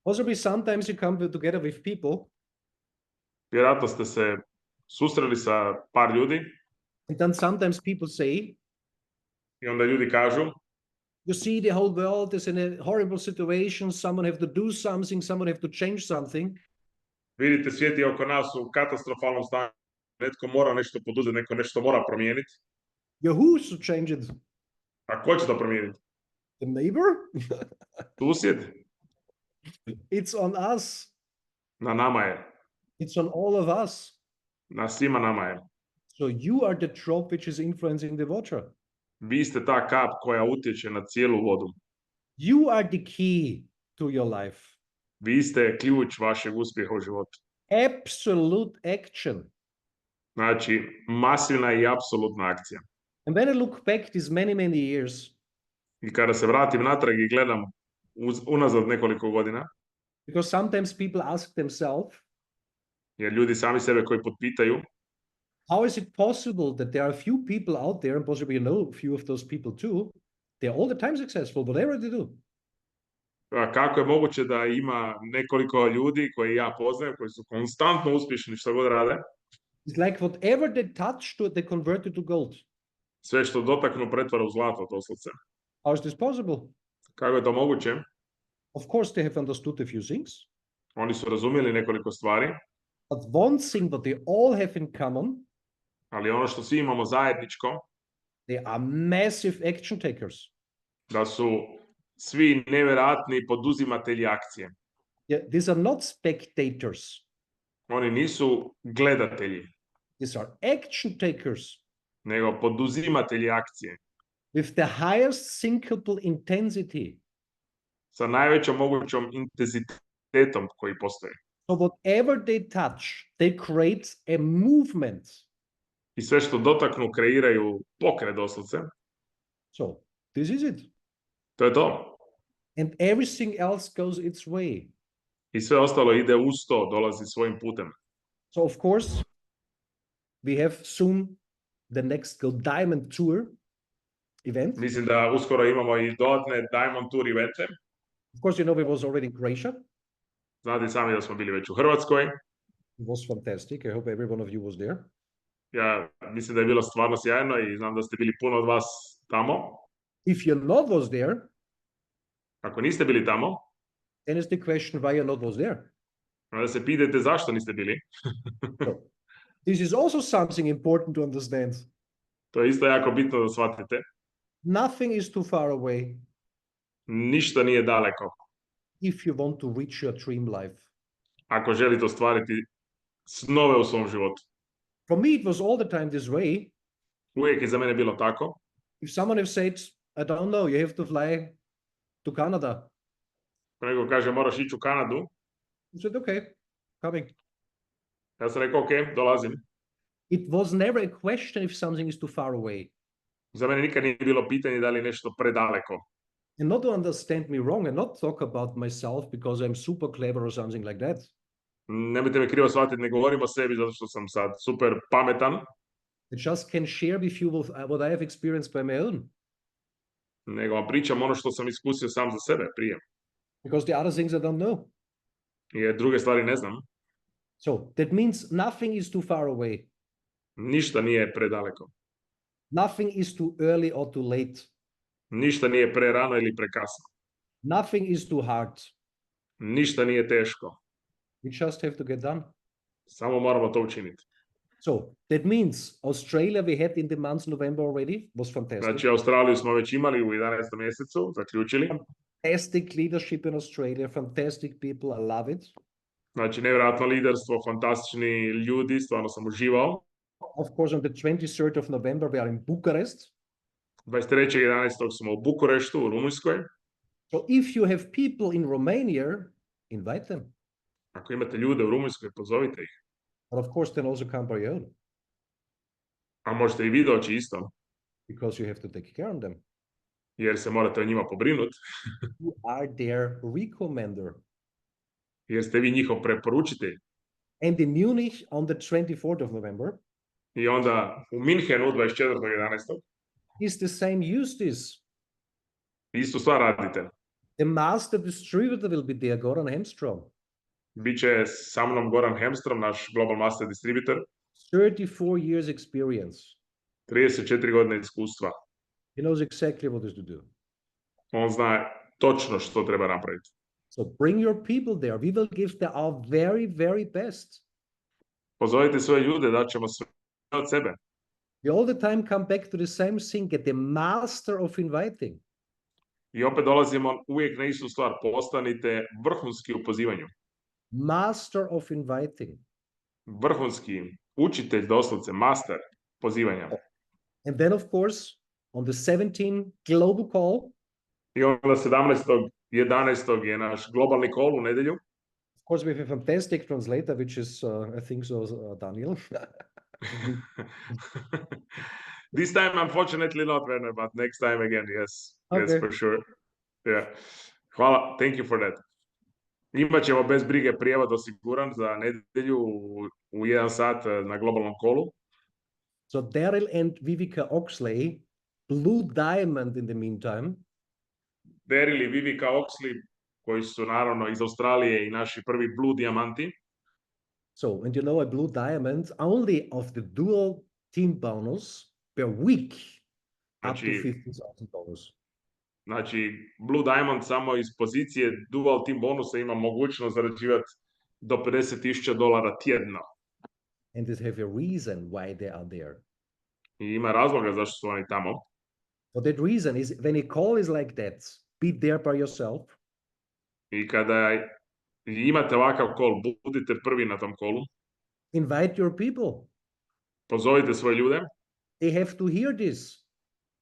Possibly sometimes you come together with people. Vjerojatno ste se susreli sa par ljudi. And then sometimes people say, I onda ljudi kažu, you see, the whole world is in a horrible situation. Someone have to do something. Someone have to change something. vidite, svijet je oko nas u katastrofalnom stanju. Netko mora nešto poduzeti, neko nešto mora promijeniti. Who should change it? A ko će to promijeniti? The neighbor? Susjed? It's on us. Na nama je. It's on all of us. Na svima nama je. So you are the drop which is influencing the water. Vi ste ta kap koja utječe na cijelu vodu. You are the key to your life. Vi ste ključ vašeg uspjeha u životu. Absolute action. Znači, masivna i apsolutna akcija. And when I look back these many, many years, I kada se vratim natrag i gledam unazad nekoliko godina, because sometimes people ask themselves, jer ljudi sami sebe koji potpitaju, how is it possible that there are a few people out there, and possibly you know a few of those people too, they're all the time successful, whatever they do. kako je moguće da ima nekoliko ljudi koji ja poznajem, koji su konstantno uspješni što god rade, It's like whatever they touch, they convert it to gold. sve što dotaknu pretvara u zlato, doslovce. How is this possible? Kako je to moguće? Of course, they have understood a few things. Oni su razumjeli nekoliko stvari, But one thing that they all have in common, ali ono što svi imamo zajedničko, they are massive action takers. da su svi nevjerojatni poduzimatelji akcije. Yeah, these are not spectators. Oni nisu gledatelji, These are action takers nego poduzimatelji akcije. with the highest thinkable intensity. Sa najvećom mogućom intenzitetom koji postoji. So whatever they touch, they create a movement. I sve što dotaknu kreiraju pokret, doslovce. So this is it. To je to. And everything else goes its way. I sve ostalo ide uz to, dolazi svojim putem. So of course, we have soon the next Go Diamond Tour event. Mislim da uskoro imamo i dodatne Diamond Tour evente. Of course, you know, we was already in Croatia. Znate sami da smo bili već u Hrvatskoj. It was fantastic. I hope every one of you was there. Ja mislim da je bilo stvarno sjajno i znam da ste bili puno od vas tamo. If you're not was there, Ako niste bili tamo, then is the question why you're not was there. onda se pitajte zašto niste bili. So, this is also something important to understand. To je isto jako bitno da shvatite. Nothing is too far away Ništa nije daleko. if you want to reach your dream life. Ako želite ostvariti snove u svom životu. For me, it was all the time this way. Uvijek je za mene bilo tako. If someone have said, I don't know, you have to fly to Canada. Ako neko kaže moraš ići u Kanadu, I said, okay, coming. ja sam rekao ok, dolazim. It was never a question if something is too far away. Za mene nikad nije bilo pitanje da li je nešto predaleko. And not to understand me wrong and not talk about myself because I'm super clever or something like that. Nemojte me krivo shvatiti, ne govorim o sebi zato što sam sad super pametan. I just can share with you what I have experienced by my own. Nego vam pričam ono što sam iskusio sam za sebe prije. Because the other things I don't know. Jer druge stvari ne znam. So that means nothing is too far away. Ništa nije predaleko. Nothing is too early or too late. Ništa nije prerano ili prekasno. Nothing is too hard. Ništa nije teško. We just have to get done. Samo moramo to učiniti. So that means Australia we had in the month November already, was fantastic. Znači, Australiju smo već imali u 11. mjesecu, zaključili. Fantastic leadership in Australia, fantastic people, I love it. Znači, nevjerojatno liderstvo, fantastični ljudi, stvarno sam uživao. Of course, on the 23rd of November, we are in Bucharest. 23.11. smo u Bukureštu, u Rumunjskoj. So if you have people in Romania, invite them. Ako imate ljude u Rumunjskoj, pozovite ih. But of course, then also come by your own. A možete i vi doći isto. Because you have to take care of them. Jer se morate o njima pobrinuti. You are their recommender. Jer ste vi njihov preporučitelj. And in Munich on the 24th of November. I onda u Minhenu 24.11. Is the same Eustace. Istu stvar radite. The master distributor will be there, Goran Hemstrom. Biće sa mnom Goran Hemstrom, naš Global Master Distributor. 34 years experience. 34 godine iskustva. He knows exactly what is to do. On zna točno što treba napraviti. So bring your people there. We will give them our very, very best. Pozovite svoje ljude, da ćemo sve od sebe. We all the time come back to the same thing, get the master of inviting. I opet dolazimo uvijek na istu stvar. Postanite vrhunski u pozivanju. Master of inviting. Vrhunski učitelj, doslovce, master pozivanja. And then, of course, on the 17th global call. I onda 17.11. je naš globalni call u nedjelju. Of course, we have a fantastic translator, which is, I think so, Daniel. This time, unfortunately, not Werner, but next time again, yes. Okay. Yes, for sure. Yeah. Hvala, thank you for that. Imaćemo bez brige prijevod osiguran za nedjelju u 1 sat na globalnom kolu. So Daryl and Vivica Oxley, Blue Diamond in the meantime. Daryl i Vivica Oxley, koji su naravno iz Australije i naši prvi Blue Diamanti. So, and you know, a Blue Diamond, only of the dual team bonus per week, up to $50,000. Znači, Blue Diamond samo iz pozicije dual team bonusa ima mogućnost zarađivati do $50,000 tjedno. And they have a reason why they are there. I ima razloga zašto su oni tamo. So that reason is, when a call is like that, be there by yourself. I kada imate ovakav call, budite prvi na tom callu. Invite your people. Pozovite svoje ljude. They have to hear this.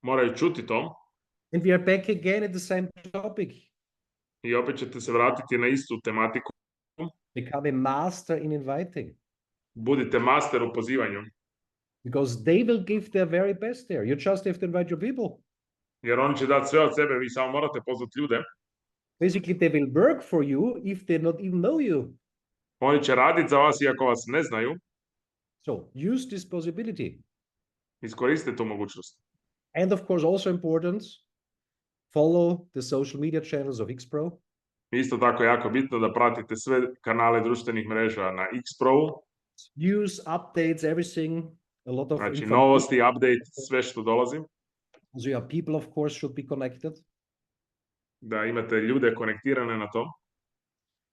Moraju čuti to. And we are back again at the same topic. I opet ćete se vratiti na istu tematiku. Become a master in inviting. Budite master u pozivanju. Because they will give their very best there. You just have to invite your people. Jer oni će dati sve od sebe, vi samo morate pozvati ljude. Basically, they will work for you if they not even know you. Oni će raditi za vas iako vas ne znaju. So, use this possibility. Iskoristite tu mogućnost. And of course, also important, follow the social media channels of Xpro. Isto tako je jako bitno da pratite sve kanale društvenih mreža na Xpro. Use updates, everything, a lot of znači, novosti, update, sve što dolazi. So your people, of course, should be connected. Da imate ljude konektirane na to.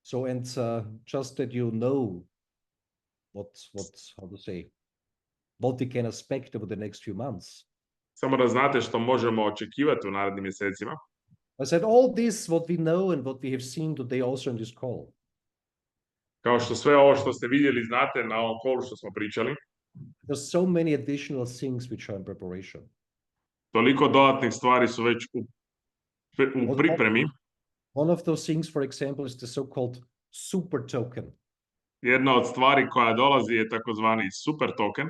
So, and just that you know how to say, what we can expect over the next few months. Samo da znate što možemo očekivati u narednim mjesecima. I said all this, what we know and what we have seen today also in this call. Kao što sve ovo što ste vidjeli znate na ovom callu što smo pričali. There's so many additional things which are in preparation. Toliko dodatnih stvari su već u pripremi. One of those things, for example, is the so-called super token. Jedna od stvari koja dolazi je takozvani super token.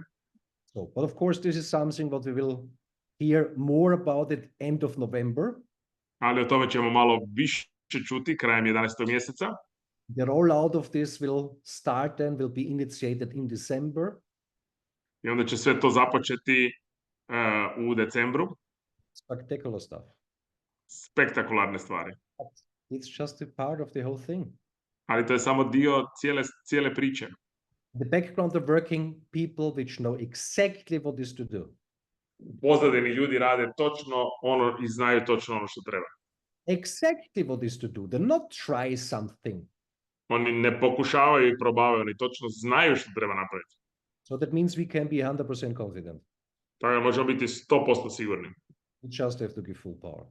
So, but of course, this is something what we will hear more about at end of November. Ali o tome ćemo malo više čuti krajem 11. mjeseca. The rollout of this will start and will be initiated in December. I onda će sve to započeti u decembru. Spectacular stuff. Spektakularne stvari. It's just a part of the whole thing. Ali to je samo dio cijele priče. The background of working people which know exactly what is to do. Pozadini ljudi rade točno ono i znaju točno ono što treba. Exactly what is to do. Do not try something. Oni ne pokušavaju i probavaju, oni točno znaju što treba napraviti. So that means we can be 100% confident. Tako da možemo biti 100% sigurni. We just have to give full power.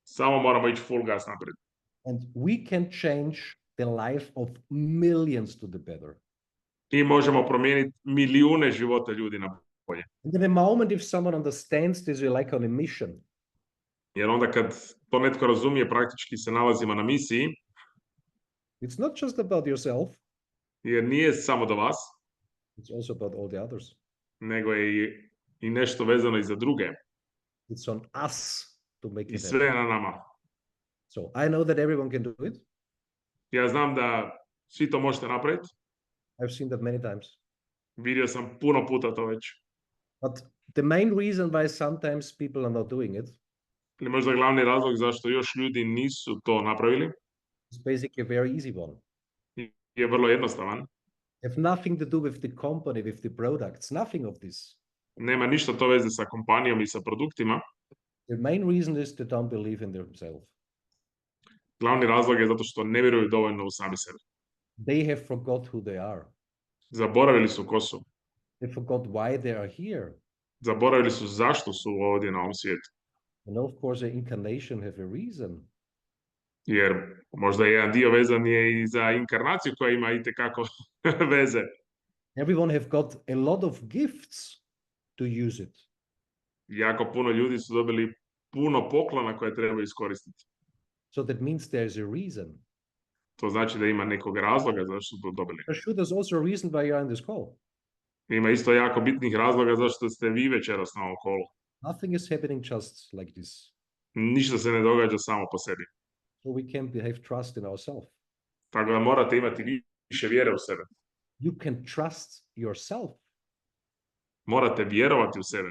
Samo moramo ići full gas naprijed. And we can change the life of millions to the better. I možemo promijeniti milijune života ljudi na bolje. And in a moment, if someone understands this, we're like on a mission. Jer onda kad to netko razumije, praktički se nalazimo na misiji, It's not just about yourself, jer nije samo do vas, it's also about all the others. nego je i nešto vezano i za druge. It's on us to make I it sve happen. je na nama. So I know that everyone can do it. Ja znam da svi to možete napraviti. I've seen that many times. Vidio sam puno puta to već. But the main reason why sometimes people are not doing it Ili možda glavni razlog zašto još ljudi nisu to napravili is basically a very easy one. je vrlo jednostavan. Have nothing to do with the company, with the products, nothing of this. Nema ništa to veze sa kompanijom i sa produktima. The main reason is they don't believe in themselves. Glavni razlog je zato što ne vjeruju dovoljno u sami sebe. They have forgot who they are. Zaboravili su ko su. They forgot why they are here. Zaboravili su zašto su ovdje na ovom svijetu. And of course, the incarnation have a reason. Jer možda jedan dio vezan je i za inkarnaciju koja ima itekako veze. Everyone have got a lot of gifts to use it. Jako puno ljudi su dobili puno poklona koje treba iskoristiti. So that means there's a reason. To znači da ima nekog razloga zašto su to dobili. For sure, there's also a reason why you're on this call. Ima isto jako bitnih razloga zašto ste vi večeras na ovom kolu. Nothing is happening just like this. Ništa se ne događa samo po sebi. So we can have trust in ourselves. Tako da morate imati više vjere u sebe. You can trust yourself. Morate vjerovati u sebe.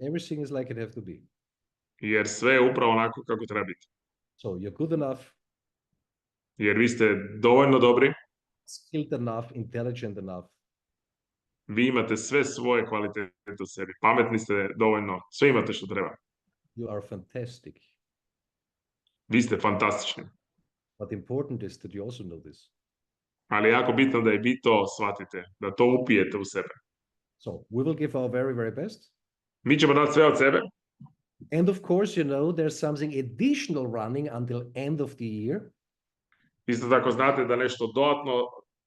Everything is like it have to be. Jer sve je upravo onako kako treba biti. So you're good enough, Jer vi ste dovoljno dobri, skilled enough, intelligent enough. vi imate sve svoje kvalitete u sebi. Pametni ste dovoljno, sve imate što treba. You are fantastic. Vi ste fantastični. But important is that you also know this. Ali je jako bitno da i vi to shvatite, da to upijete u sebe. So we will give our very, very best. Mi ćemo dati sve od sebe. And of course, you know, there's something additional running until end of the year. Isto tako znate da nešto dodatno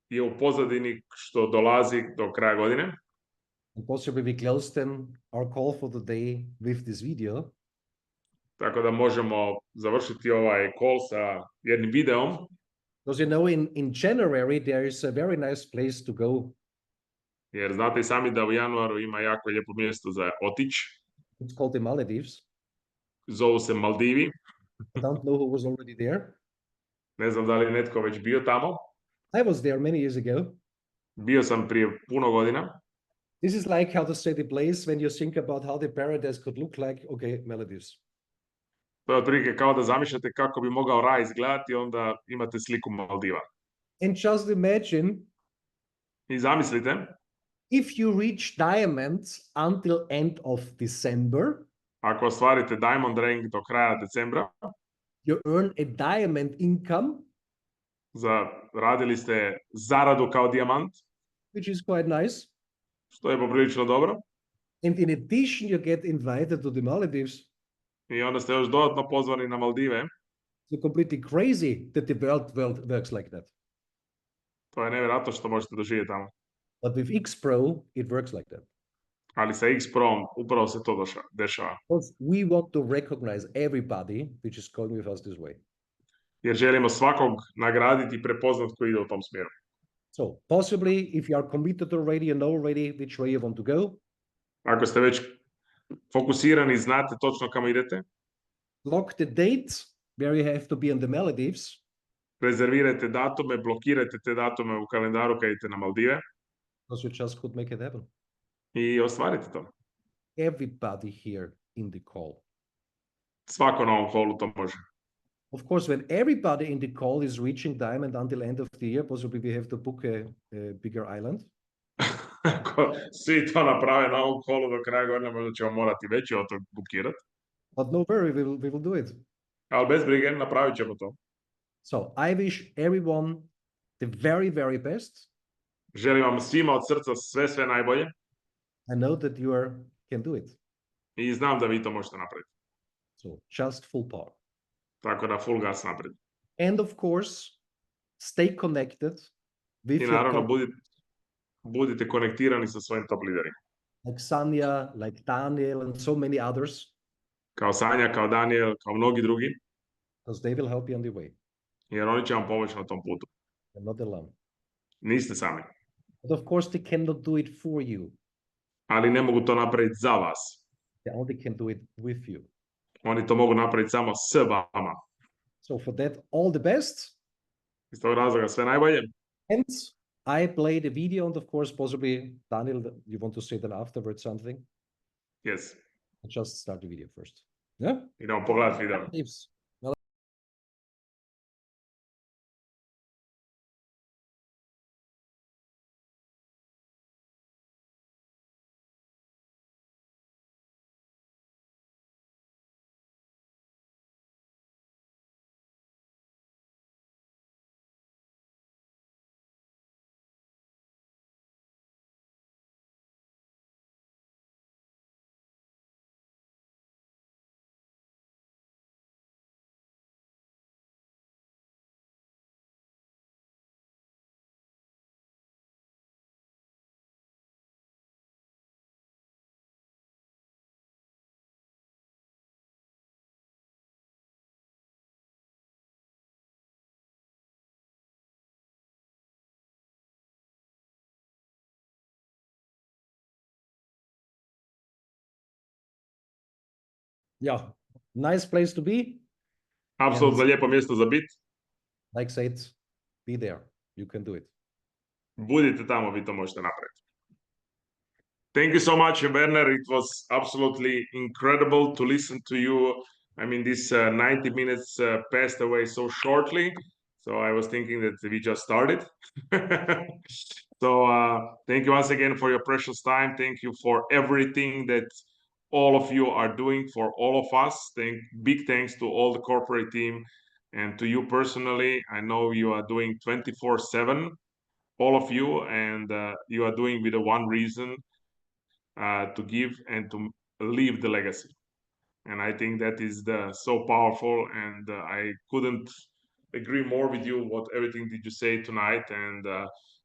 je u pozadini što dolazi do kraja godine. And possibly we close then our call for the day with this video. Tako da možemo završiti ovaj call sa jednim videom. Because you know, in January, there is a very nice place to go. Jer znate i sami da u januaru ima jako lijepo mjesto za otići. It's called the Maldives. Zovu se Maldivi. I don't know who was already there. Ne znam da li je netko već bio tamo. I was there many years ago. Bio sam prije puno godina. This is like how to say the place when you think about how the paradise could look like. Okay, Maldives. To je otprilike kao da zamišljate kako bi mogao raj izgledati, onda imate sliku Maldiva. And just imagine I zamislite, if you reach diamonds until end of December, ako ostvarite Diamond Rank do kraja decembra, you earn a diamond income, radili ste zaradu kao dijamant, which is quite nice. što je poprilično dobro. And in addition, you get invited to the Maldives. I onda ste još dodatno pozvani na Maldive. It's completely crazy that the world works like that. To je nevjerojatno što možete doživjeti tamo. But with Xpro, it works like that. Ali sa Xpro upravo se to dešava. Because we want to recognize everybody which is going with us this way. Jer želimo svakog nagraditi i prepoznat koji ide u tom smjeru. So possibly if you are committed already, you know already which way you want to go. Ako ste već fokusirani, znate točno kamo idete. Block the date where you have to be on the Maldives. Rezervirajte datume, blokirajte te datume u kalendaru kad idete na Maldive. Because you just could make it happen. I ostvarite to. Everybody here in the call. Svako na ovom callu to može. Of course, when everybody in the call is reaching diamond until end of the year, possibly we have to book a bigger island. Ako svi to naprave na ovom callu do kraja godine, možda ćemo morati veći otok bukirati. But no worry, we will do it. Ali bez brige, napravit ćemo to. So I wish everyone the very, very best. Želim vam svima od srca sve najbolje. I know that can do it. I znam da vi to možete napraviti. So just full power. Tako da full gas naprijed. And of course, stay connected with I naravno budite konektirani sa svojim top liderima. Like Sanja, like Daniel and so many others. Kao Sanja, kao Daniel, kao mnogi drugi. Because they will help you on the way. Jer oni će vam pomoći na tom putu. You're not alone. Niste sami. But of course, they cannot do it for you. Ali ne mogu to napraviti za vas. They only can do it with you. Oni to mogu napraviti samo s vama. So for that, all the best. Iz tog razloga sve najbolje. And I played a video, and of course, possibly, Daniel, you want to say then afterwards something? Yes. I'll just start the video first. Yeah? Idemo pogledati video. Tips. Yeah, nice place to be. Apsolutno lijepo mjesto za biti. Like said, be there. You can do it. Budite tamo, vi to možete napraviti. Thank you so much, Werner. It was absolutely incredible to listen to you. I mean, this 90 minutes passed away so shortly. So I was thinking that we just started. So thank you once again for your precious time. Thank you for everything that all of you are doing for all of us. Big thanks to all the corporate team and to you personally. I know you are doing 24/7, all of you, and you are doing with the one reason, to give and to leave the legacy. And I think that is so powerful, and I couldn't agree more with you what everything that you say tonight. And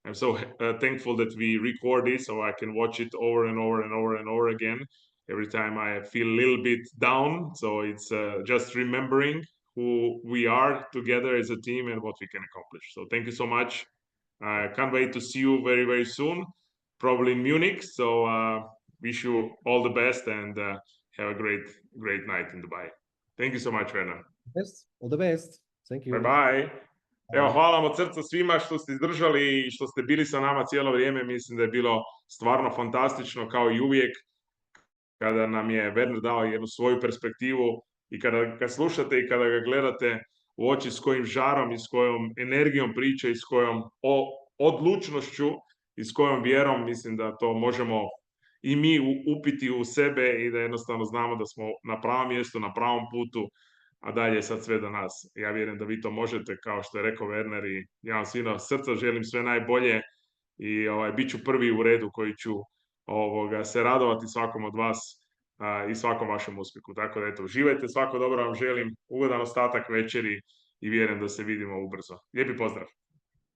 I'm so thankful that we record this so I can watch it over and over and over and over again every time I feel a little bit down. So it's just remembering who we are together as a team and what we can accomplish. So thank you so much. I can't wait to see you very, very soon, probably in Munich. So wish you all the best, and have a great night in Dubai. Thank you so much, Werner. Best. All the best. Thank you. Bye bye. Evo, hvala vam od srca svima što ste izdržali i što ste bili sa nama cijelo vrijeme. Mislim da je bilo stvarno fantastično, kao i uvijek, kada nam je Werner dao jednu svoju perspektivu i kada ga slušate i kada ga gledate u oči s kojim žarom i s kojom energijom priče i s kojom odlučnošću i s kojom vjerom, mislim da to možemo i mi upiti u sebe i da jednostavno znamo da smo na pravom mjestu, na pravom putu, a dalje je sad sve do nas. Ja vjerujem da vi to možete, kao što je rekao Werner, i ja vam svima srca želim sve najbolje i bit ću prvi u redu koji ću se radovati svakom od vas i svakom vašem uspjehu. Tako da eto, uživajte, svako dobro vam želim, ugodan ostatak večeri i vjerujem da se vidimo ubrzo. Lijepi pozdrav!